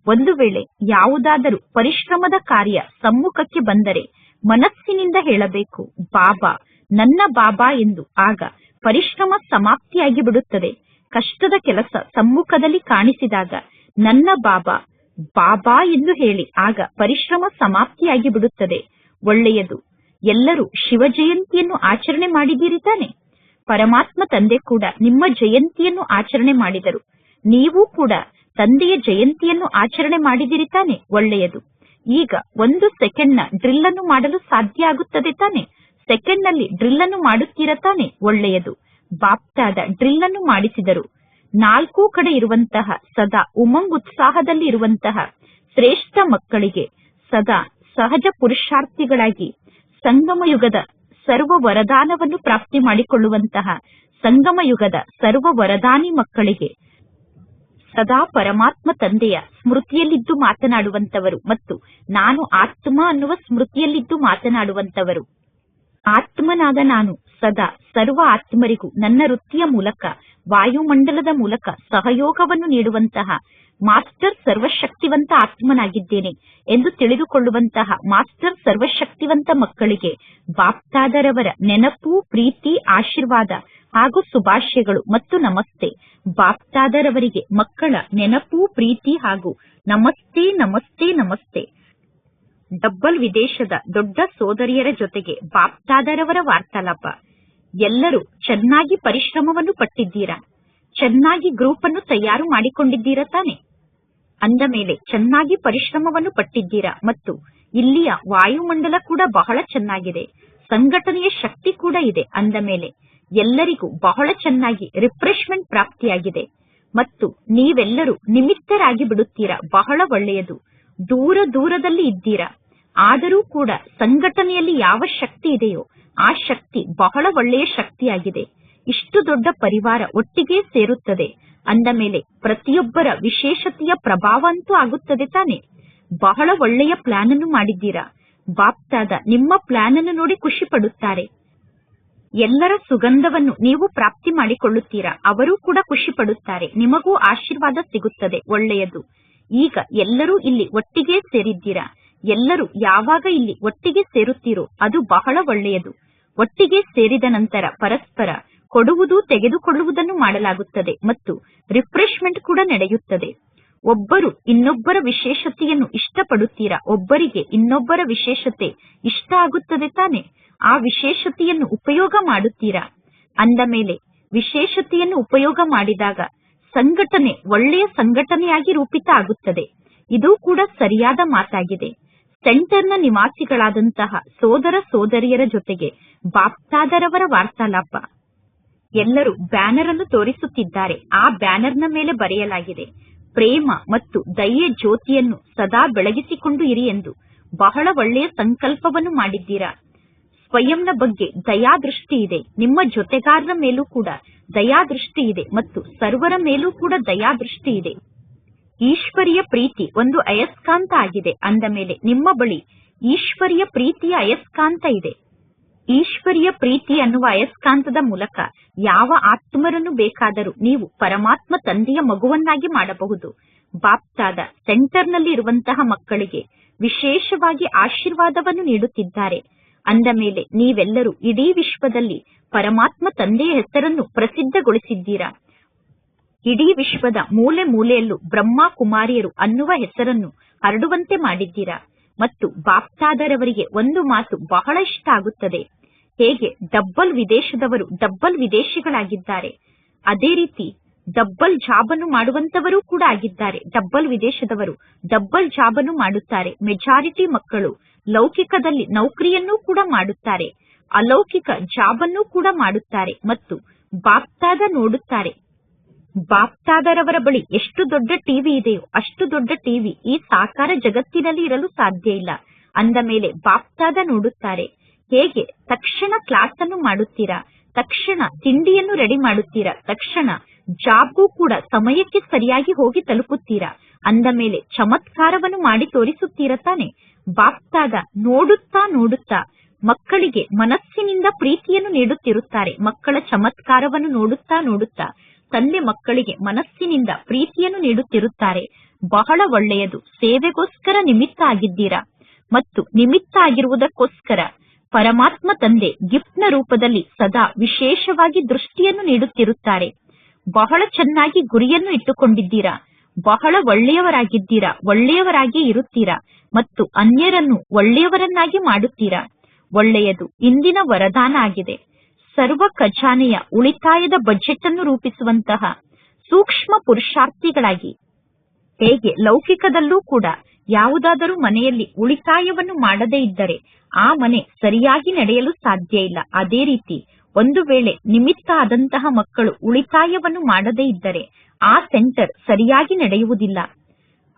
ಒಂದು ವೇಳೆ ಯಾವುದಾದರೂ ಪರಿಶ್ರಮದ ಕಾರ್ಯ ಸಮ್ಮುಖಕ್ಕೆ ಬಂದರೆ ಮನಸ್ಸಿನಿಂದ ಹೇಳಬೇಕು, ಬಾಬಾ ನನ್ನ ಬಾಬಾ ಎಂದು. ಆಗ ಪರಿಶ್ರಮ ಸಮಾಪ್ತಿಯಾಗಿ ಬಿಡುತ್ತದೆ. ಕಷ್ಟದ ಕೆಲಸ ಸಮ್ಮುಖದಲ್ಲಿ ಕಾಣಿಸಿದಾಗ ನನ್ನ ಬಾಬಾ ಬಾಬಾ ಎಂದು ಹೇಳಿ. ಆಗ ಪರಿಶ್ರಮ ಸಮಾಪ್ತಿಯಾಗಿ ಬಿಡುತ್ತದೆ. ಒಳ್ಳೆಯದು. ಎಲ್ಲರೂ ಶಿವ ಜಯಂತಿಯನ್ನು ಆಚರಣೆ ಮಾಡಿದ್ದೀರಿ ತಾನೆ? ಪರಮಾತ್ಮ ತಂದೆ ಕೂಡ ನಿಮ್ಮ ಜಯಂತಿಯನ್ನು ಆಚರಣೆ ಮಾಡಿದರು. ನೀವು ಕೂಡ ತಂದೆಯ ಜಯಂತಿಯನ್ನು ಆಚರಣೆ ಮಾಡಿದಿರಿ ತಾನೆ? ಒಳ್ಳೆಯದು. ಈಗ 1 ಸೆಕೆಂಡ್ನ ಡ್ರಿಲ್ ಅನ್ನು ಮಾಡಲು ಸಾಧ್ಯ ಆಗುತ್ತದೆ ತಾನೆ? ಸೆಕೆಂಡ್ ನಲ್ಲಿ ಡ್ರಿಲ್ ಅನ್ನು ಮಾಡುತ್ತೀರಾ ತಾನೆ? ಒಳ್ಳೆಯದು. ಬಾಪ್ತಾದ ಡ್ರಿಲ್ ಅನ್ನು ಮಾಡಿಸಿದರು. 4 ಕಡೆ ಇರುವಂತಹ ಸದಾ ಉಮಂಗ್ ಉತ್ಸಾಹದಲ್ಲಿ ಇರುವಂತಹ ಶ್ರೇಷ್ಠ ಮಕ್ಕಳಿಗೆ ಸದಾ ಸಹಜ ಪುರುಷಾರ್ಥಿಗಳಾಗಿ ಸಂಗಮ ಯುಗದ ಸರ್ವ ವರದಾನವನ್ನು ಪ್ರಾಪ್ತಿ ಮಾಡಿಕೊಳ್ಳುವಂತಹ ಸಂಗಮ ಯುಗದ ಸರ್ವ ವರದಾನಿ ಮಕ್ಕಳಿಗೆ ಸದಾ ಪರಮಾತ್ಮ ತಂದೆಯ ಸ್ಮೃತಿಯಲ್ಲಿದ್ದು ಮಾತನಾಡುವಂತವರು ಮತ್ತು ನಾನು ಆತ್ಮ ಅನ್ನುವ ಸ್ಮೃತಿಯಲ್ಲಿದ್ದು ಮಾತನಾಡುವಂತವರು. ಆತ್ಮನಾದ ನಾನು ಸದಾ ಸರ್ವ ಆತ್ಮರಿಗೂ ನನ್ನ ವೃತ್ತಿಯ ಮೂಲಕ ವಾಯುಮಂಡಲದ ಮೂಲಕ ಸಹಯೋಗವನ್ನು ನೀಡುವಂತಹ ಮಾಸ್ಟರ್ ಸರ್ವಶಕ್ತಿವಂತ ಆತ್ಮನಾಗಿದ್ದೇನೆ ಎಂದು ತಿಳಿದುಕೊಳ್ಳುವಂತಹ ಮಾಸ್ಟರ್ ಸರ್ವಶಕ್ತಿವಂತ ಮಕ್ಕಳಿಗೆ ಬಾಪ್ತಾದರವರ ನೆನಪು, ಪ್ರೀತಿ, ಆಶೀರ್ವಾದ ಹಾಗೂ ಶುಭಾಶಯಗಳು ಮತ್ತು ನಮಸ್ತೆ. ಬಾಪ್ತಾದರವರಿಗೆ ಮಕ್ಕಳ ನೆನಪು, ಪ್ರೀತಿ ಹಾಗೂ ನಮಸ್ತೆ ನಮಸ್ತೆ ನಮಸ್ತೆ. ಡಬ್ಬಲ್ ವಿದೇಶದ ದೊಡ್ಡ ಸೋದರಿಯರ ಜೊತೆಗೆ ಬಾಪ್ತಾದರವರ ವಾರ್ತಾಲಾಪ. ಎಲ್ಲರೂ ಚೆನ್ನಾಗಿ ಪರಿಶ್ರಮವನ್ನು ಪಟ್ಟಿದ್ದೀರಾ. ಚೆನ್ನಾಗಿ ಗ್ರೂಪ್ ಅನ್ನು ತಯಾರು ಮಾಡಿಕೊಂಡಿದ್ದೀರಾ ತಾನೆ? ಅಂದ ಮೇಲೆ ಚೆನ್ನಾಗಿ ಪರಿಶ್ರಮವನ್ನು ಪಟ್ಟಿದ್ದೀರಾ ಮತ್ತು ಇಲ್ಲಿಯ ವಾಯುಮಂಡಲ ಕೂಡ ಬಹಳ ಚೆನ್ನಾಗಿದೆ, ಸಂಘಟನೆಯ ಶಕ್ತಿ ಕೂಡ ಇದೆ. ಅಂದ ಮೇಲೆ ಎಲ್ಲರಿಗೂ ಬಹಳ ಚೆನ್ನಾಗಿ ರಿಫ್ರೆಶ್ಮೆಂಟ್ ಪ್ರಾಪ್ತಿಯಾಗಿದೆ ಮತ್ತು ನೀವೆಲ್ಲರೂ ನಿಮಿತ್ತರಾಗಿ ಬಿಡುತ್ತೀರಾ. ಬಹಳ ಒಳ್ಳೆಯದು. ದೂರ ದೂರದಲ್ಲಿ ಇದ್ದೀರಾ, ಆದರೂ ಕೂಡ ಸಂಘಟನೆಯಲ್ಲಿ ಯಾವ ಶಕ್ತಿ ಇದೆಯೋ ಆ ಶಕ್ತಿ ಬಹಳ ಒಳ್ಳೆಯ ಶಕ್ತಿಯಾಗಿದೆ. ಇಷ್ಟು ದೊಡ್ಡ ಪರಿವಾರ ಒಟ್ಟಿಗೆ ಸೇರುತ್ತದೆ ಅಂದ ಮೇಲೆ ಪ್ರತಿಯೊಬ್ಬರ ವಿಶೇಷತೆಯ ಪ್ರಭಾವ ಅಂತೂ ಆಗುತ್ತದೆ ತಾನೆ. ಬಹಳ ಒಳ್ಳೆಯ ಪ್ಲಾನ್ ಅನ್ನು ಮಾಡಿದ್ದೀರಾ. ಬಾಪ್ತಾದ ನಿಮ್ಮ ಪ್ಲಾನ್ ಅನ್ನು ನೋಡಿ ಖುಷಿ ಪಡುತ್ತಾರೆ. ಎಲ್ಲರ ಸುಗಂಧವನ್ನು ನೀವು ಪ್ರಾಪ್ತಿ ಮಾಡಿಕೊಳ್ಳುತ್ತೀರಾ, ಅವರೂ ಕೂಡ ಖುಷಿ ಪಡುತ್ತಾರೆ, ನಿಮಗೂ ಆಶೀರ್ವಾದ ಸಿಗುತ್ತದೆ. ಒಳ್ಳೆಯದು. ಈಗ ಎಲ್ಲರೂ ಇಲ್ಲಿ ಒಟ್ಟಿಗೆ ಸೇರಿದ್ದೀರಾ. ಎಲ್ಲರೂ ಯಾವಾಗ ಇಲ್ಲಿ ಒಟ್ಟಿಗೆ ಸೇರುತ್ತೀರೋ ಅದು ಬಹಳ ಒಳ್ಳೆಯದು. ಒಟ್ಟಿಗೆ ಸೇರಿದ ನಂತರ ಪರಸ್ಪರ ಕೊಡುವುದು ತೆಗೆದುಕೊಳ್ಳುವುದನ್ನು ಮಾಡಲಾಗುತ್ತದೆ ಮತ್ತು ರಿಫ್ರೆಶ್ಮೆಂಟ್ ಕೂಡ ನಡೆಯುತ್ತದೆ. ಒಬ್ಬರು ಇನ್ನೊಬ್ಬರ ವಿಶೇಷತೆಯನ್ನು ಇಷ್ಟಪಡುತ್ತೀರಾ, ಒಬ್ಬರಿಗೆ ಇನ್ನೊಬ್ಬರ ವಿಶೇಷತೆ ಇಷ್ಟ ಆಗುತ್ತದೆ ತಾನೆ. ಆ ವಿಶೇಷತೆಯನ್ನು ಉಪಯೋಗ ಮಾಡುತ್ತೀರಾ. ಅಂದ ಮೇಲೆ ವಿಶೇಷತೆಯನ್ನು ಉಪಯೋಗ ಮಾಡಿದಾಗ ಸಂಘಟನೆ ಒಳ್ಳೆಯ ಸಂಘಟನೆಯಾಗಿ ರೂಪಿತ ಆಗುತ್ತದೆ. ಇದು ಕೂಡ ಸರಿಯಾದ ಮಾತಾಗಿದೆ. ಸೆಂಟರ್ನ ನಿವಾಸಿಗಳಾದಂತಹ ಸೋದರ ಸೋದರಿಯರ ಜೊತೆಗೆ ಬಾಪ್ತಾದರವರ ವಾರ್ತಾಲಾಪ. ಎಲ್ಲರೂ ಬ್ಯಾನರ್ ಅನ್ನು ತೋರಿಸುತ್ತಿದ್ದಾರೆ. ಆ ಬ್ಯಾನರ್ನ ಮೇಲೆ ಬರೆಯಲಾಗಿದೆ, ಪ್ರೇಮ ಮತ್ತು ದಯೆ ಜ್ಯೋತಿಯನ್ನು ಸದಾ ಬೆಳಗಿಸಿಕೊಂಡು ಇರಿ ಎಂದು. ಬಹಳ ಒಳ್ಳೆಯ ಸಂಕಲ್ಪವನ್ನು ಮಾಡಿದ್ದೀರಾ. ಸ್ವಯಂನ ಬಗ್ಗೆ ದಯಾದೃಷ್ಟಿ ಇದೆ, ನಿಮ್ಮ ಜೊತೆಗಾರರ ಮೇಲೂ ಕೂಡ ದಯಾದೃಷ್ಟಿ ಇದೆ ಮತ್ತು ಸರ್ವರ ಮೇಲೂ ಕೂಡ ದಯಾದೃಷ್ಟಿ ಇದೆ. ಈಶ್ವರಿಯ ಪ್ರೀತಿ ಒಂದು ಅಯಸ್ಕಾಂತ ಆಗಿದೆ. ಅಂದ ಮೇಲೆ ನಿಮ್ಮ ಬಳಿ ಈಶ್ವರಿಯ ಪ್ರೀತಿಯ ಅಯಸ್ಕಾಂತ ಇದೆ. ಈಶ್ವರಿಯ ಪ್ರೀತಿ ಅನ್ನುವ ಅಯಸ್ಕಾಂತದ ಮೂಲಕ ಯಾವ ಆತ್ಮರನ್ನು ಬೇಕಾದರೂ ನೀವು ಪರಮಾತ್ಮ ತಂದೆಯ ಮಗುವನ್ನಾಗಿ ಮಾಡಬಹುದು. ಬಾಪ್ತಾದ ಸೆಂಟರ್ನಲ್ಲಿ ಇರುವಂತಹ ಮಕ್ಕಳಿಗೆ ವಿಶೇಷವಾಗಿ ಆಶೀರ್ವಾದವನ್ನು ನೀಡುತ್ತಿದ್ದಾರೆ. ಅಂದ ಮೇಲೆ ನೀವೆಲ್ಲರೂ ಇಡೀ ವಿಶ್ವದಲ್ಲಿ ಪರಮಾತ್ಮ ತಂದೆಯ ಹೆಸರನ್ನು ಪ್ರಸಿದ್ಧಗೊಳಿಸಿದ್ದೀರಾ. ಇಡೀ ವಿಶ್ವದ ಮೂಲೆ ಮೂಲೆಯಲ್ಲೂ ಬ್ರಹ್ಮ ಕುಮಾರಿಯರು ಅನ್ನುವ ಹೆಸರನ್ನು ಹರಡುವಂತೆ ಮಾಡಿದ್ದೀರಾ. ಮತ್ತು ಬಾಪ್ತಾದರವರಿಗೆ ಒಂದು ಮಾತು ಬಹಳ ಇಷ್ಟ ಆಗುತ್ತದೆ. ಹೇಗೆ ಡಬ್ಬಲ್ ವಿದೇಶದವರು ಡಬ್ಬಲ್ ವಿದೇಶಿಗಳಾಗಿದ್ದಾರೆ, ಅದೇ ರೀತಿ ಡಬ್ಬಲ್ ಜಾಬನ್ನು ಮಾಡುವಂತವರೂ ಕೂಡ ಆಗಿದ್ದಾರೆ. ಡಬ್ಬಲ್ ವಿದೇಶದವರು ಡಬ್ಬಲ್ ಜಾಬನ್ನು ಮಾಡುತ್ತಾರೆ. ಮೆಜಾರಿಟಿ ಮಕ್ಕಳು ಲೌಕಿಕದಲ್ಲಿ ನೌಕರಿಯನ್ನೂ ಕೂಡ ಮಾಡುತ್ತಾರೆ, ಅಲೌಕಿಕ ಜಾಬನ್ನು ಕೂಡ ಮಾಡುತ್ತಾರೆ ಮತ್ತು ಬಾಪ್ತಾದ ನೋಡುತ್ತಾರೆ. ಬಾಪ್ತಾದರವರ ಬಳಿ ಎಷ್ಟು ದೊಡ್ಡ ಟಿವಿ ಇದೆಯೋ ಅಷ್ಟು ದೊಡ್ಡ ಟಿವಿ ಈ ಸಾಕಾರ ಜಗತ್ತಿನಲ್ಲಿ ಇರಲು ಸಾಧ್ಯ ಇಲ್ಲ. ಅಂದ ಮೇಲೆ ಬಾಪ್ತಾದ ನೋಡುತ್ತಾರೆ. ಹೇಗೆ ತಕ್ಷಣ ಕ್ಲಾಸ್ ಅನ್ನು ಮಾಡುತ್ತೀರಾ, ತಕ್ಷಣ ತಿಂಡಿಯನ್ನು ರೆಡಿ ಮಾಡುತ್ತೀರಾ, ತಕ್ಷಣ ಜಾಬ್ಗೂ ಕೂಡ ಸಮಯಕ್ಕೆ ಸರಿಯಾಗಿ ಹೋಗಿ ತಲುಪುತ್ತೀರಾ. ಅಂದ ಮೇಲೆ ಚಮತ್ಕಾರವನ್ನು ಮಾಡಿ ತೋರಿಸುತ್ತೀರಾ ತಾನೆ. ಬಾಪ್ತಾದ ನೋಡುತ್ತಾ ನೋಡುತ್ತಾ ಮಕ್ಕಳಿಗೆ ಮನಸ್ಸಿನಿಂದ ಪ್ರೀತಿಯನ್ನು ನೀಡುತ್ತಿರುತ್ತಾರೆ. ಮಕ್ಕಳ ಚಮತ್ಕಾರವನ್ನು ನೋಡುತ್ತಾ ನೋಡುತ್ತಾ ತಂದೆ ಮಕ್ಕಳಿಗೆ ಮನಸ್ಸಿನಿಂದ ಪ್ರೀತಿಯನ್ನು ನೀಡುತ್ತಿರುತ್ತಾರೆ. ಬಹಳ ಒಳ್ಳೆಯದು. ಸೇವೆಗೋಸ್ಕರ ನಿಮಿತ್ತ ಆಗಿದ್ದೀರಾ ಮತ್ತು ನಿಮಿತ್ತ ಆಗಿರುವುದಕ್ಕೋಸ್ಕರ ಪರಮಾತ್ಮ ತಂದೆ ಗಿಫ್ಟ್ನ ರೂಪದಲ್ಲಿ ಸದಾ ವಿಶೇಷವಾಗಿ ದೃಷ್ಟಿಯನ್ನು ನೀಡುತ್ತಿರುತ್ತಾರೆ. ಬಹಳ ಚೆನ್ನಾಗಿ ಗುರಿಯನ್ನು ಇಟ್ಟುಕೊಂಡಿದ್ದೀರಾ. ಬಹಳ ಒಳ್ಳೆಯವರಾಗಿದ್ದೀರಾ. ಒಳ್ಳೆಯವರಾಗಿ ಇರುತ್ತೀರಾ ಮತ್ತು ಅನ್ಯರನ್ನು ಒಳ್ಳೆಯವರನ್ನಾಗಿ ಮಾಡುತ್ತೀರಾ. ಒಳ್ಳೆಯದು. ಇಂದಿನ ವರದಾನ ಆಗಿದೆ. ಸರ್ವ ಖಜಾನೆಯ ಉಳಿತಾಯದ ಬಜೆಟ್ ಅನ್ನು ರೂಪಿಸುವಂತಹ ಸೂಕ್ಷ್ಮ ಪುರುಷಾರ್ಥಿಗಳಾಗಿ. ಹೇಗೆ ಲೌಕಿಕದಲ್ಲೂ ಕೂಡ ಯಾವುದಾದರೂ ಮನೆಯಲ್ಲಿ ಉಳಿತಾಯವನ್ನು ಮಾಡದೇ ಇದ್ದರೆ ಆ ಮನೆ ಸರಿಯಾಗಿ ನಡೆಯಲು ಸಾಧ್ಯ ಇಲ್ಲ. ಅದೇ ರೀತಿ ಒಂದು ವೇಳೆ ನಿಮಿತ್ತ ಆದಂತಹ ಮಕ್ಕಳು ಉಳಿತಾಯವನ್ನು ಮಾಡದೇ ಇದ್ದರೆ ಆ ಸೆಂಟರ್ ಸರಿಯಾಗಿ ನಡೆಯುವುದಿಲ್ಲ.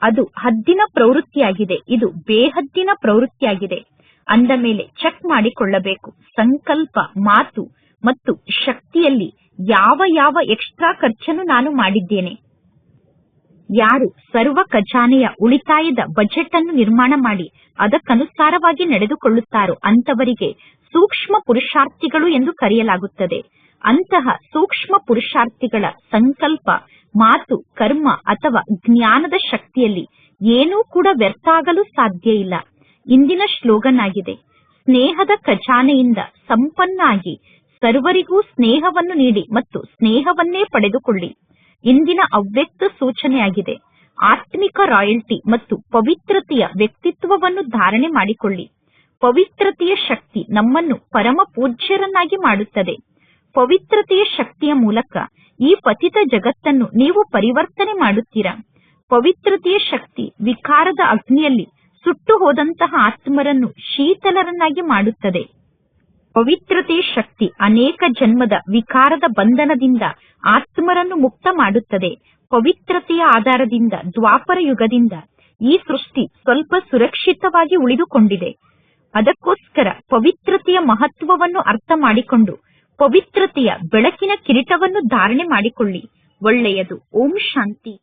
ಅದು ಹದ್ದಿನ ಪ್ರವೃತ್ತಿಯಾಗಿದೆ, ಇದು ಬೇಹದ್ದಿನ ಪ್ರವೃತ್ತಿಯಾಗಿದೆ. ಅಂದ ಮೇಲೆ ಚೆಕ್ ಮಾಡಿಕೊಳ್ಳಬೇಕು. ಸಂಕಲ್ಪ, ಮಾತು ಮತ್ತು ಶಕ್ತಿಯಲ್ಲಿ ಯಾವ ಯಾವ ಎಕ್ಸ್ಟ್ರಾ ಖರ್ಚನ್ನು ನಾನು ಮಾಡಿದ್ದೇನೆ. ಯಾರು ಸರ್ವ ಖಜಾನೆಯ ಉಳಿತಾಯದ ಬಜೆಟ್ ಅನ್ನು ನಿರ್ಮಾಣ ಮಾಡಿ ಅದಕ್ಕನುಸಾರವಾಗಿ ನಡೆದುಕೊಳ್ಳುತ್ತಾರೋ ಅಂತವರಿಗೆ ಸೂಕ್ಷ್ಮ ಪುರುಷಾರ್ಥಿಗಳು ಎಂದು ಕರೆಯಲಾಗುತ್ತದೆ. ಅಂತಹ ಸೂಕ್ಷ್ಮ ಪುರುಷಾರ್ಥಿಗಳ ಸಂಕಲ್ಪ, ಮಾತು, ಕರ್ಮ ಅಥವಾ ಜ್ಞಾನದ ಶಕ್ತಿಯಲ್ಲಿ ಏನೂ ಕೂಡ ವ್ಯರ್ಥ ಆಗಲು ಸಾಧ್ಯ ಇಲ್ಲ. ಇಂದಿನ ಶ್ಲೋಗನ್ ಆಗಿದೆ, ಸ್ನೇಹದ ಖಜಾನೆಯಿಂದ ಸಂಪನ್ನ ಆಗಿ ಸರ್ವರಿಗೂ ಸ್ನೇಹವನ್ನು ನೀಡಿ ಮತ್ತು ಸ್ನೇಹವನ್ನೇ ಪಡೆದುಕೊಳ್ಳಿ. ಇಂದಿನ ಅವ್ಯಕ್ತ ಸೂಚನೆಯಾಗಿದೆ, ಆತ್ಮಿಕ ರಾಯಲ್ಟಿ ಮತ್ತು ಪವಿತ್ರತೆಯ ವ್ಯಕ್ತಿತ್ವವನ್ನು ಧಾರಣೆ ಮಾಡಿಕೊಳ್ಳಿ. ಪವಿತ್ರತೆಯ ಶಕ್ತಿ ನಮ್ಮನ್ನು ಪರಮ ಪೂಜ್ಯರನ್ನಾಗಿ ಮಾಡುತ್ತದೆ. ಪವಿತ್ರತೆಯ ಶಕ್ತಿಯ ಮೂಲಕ ಈ ಪತಿತ ಜಗತ್ತನ್ನು ನೀವು ಪರಿವರ್ತನೆ ಮಾಡುತ್ತೀರಾ. ಪವಿತ್ರತೆಯ ಶಕ್ತಿ ವಿಕಾರದ ಅಗ್ನಿಯಲ್ಲಿ ಸುಟ್ಟು ಹೋದಂತಹ ಆತ್ಮರನ್ನು ಶೀತಲರನ್ನಾಗಿ ಮಾಡುತ್ತದೆ. ಪವಿತ್ರತೆಯ ಶಕ್ತಿ ಅನೇಕ ಜನ್ಮದ ವಿಕಾರದ ಬಂಧನದಿಂದ ಆತ್ಮರನ್ನು ಮುಕ್ತ ಮಾಡುತ್ತದೆ. ಪವಿತ್ರತೆಯ ಆಧಾರದಿಂದ ದ್ವಾಪರ ಯುಗದಿಂದ ಈ ಸೃಷ್ಟಿ ಸ್ವಲ್ಪ ಸುರಕ್ಷಿತವಾಗಿ ಉಳಿದುಕೊಂಡಿದೆ. ಅದಕ್ಕೋಸ್ಕರ ಪವಿತ್ರತೆಯ ಮಹತ್ವವನ್ನು ಅರ್ಥ ಮಾಡಿಕೊಂಡು ಪವಿತ್ರತೆಯ ಬೆಳಕಿನ ಕಿರೀಟವನ್ನು ಧಾರಣೆ ಮಾಡಿಕೊಳ್ಳಿ. ಒಳ್ಳೆಯದು. ಓಂ ಶಾಂತಿ.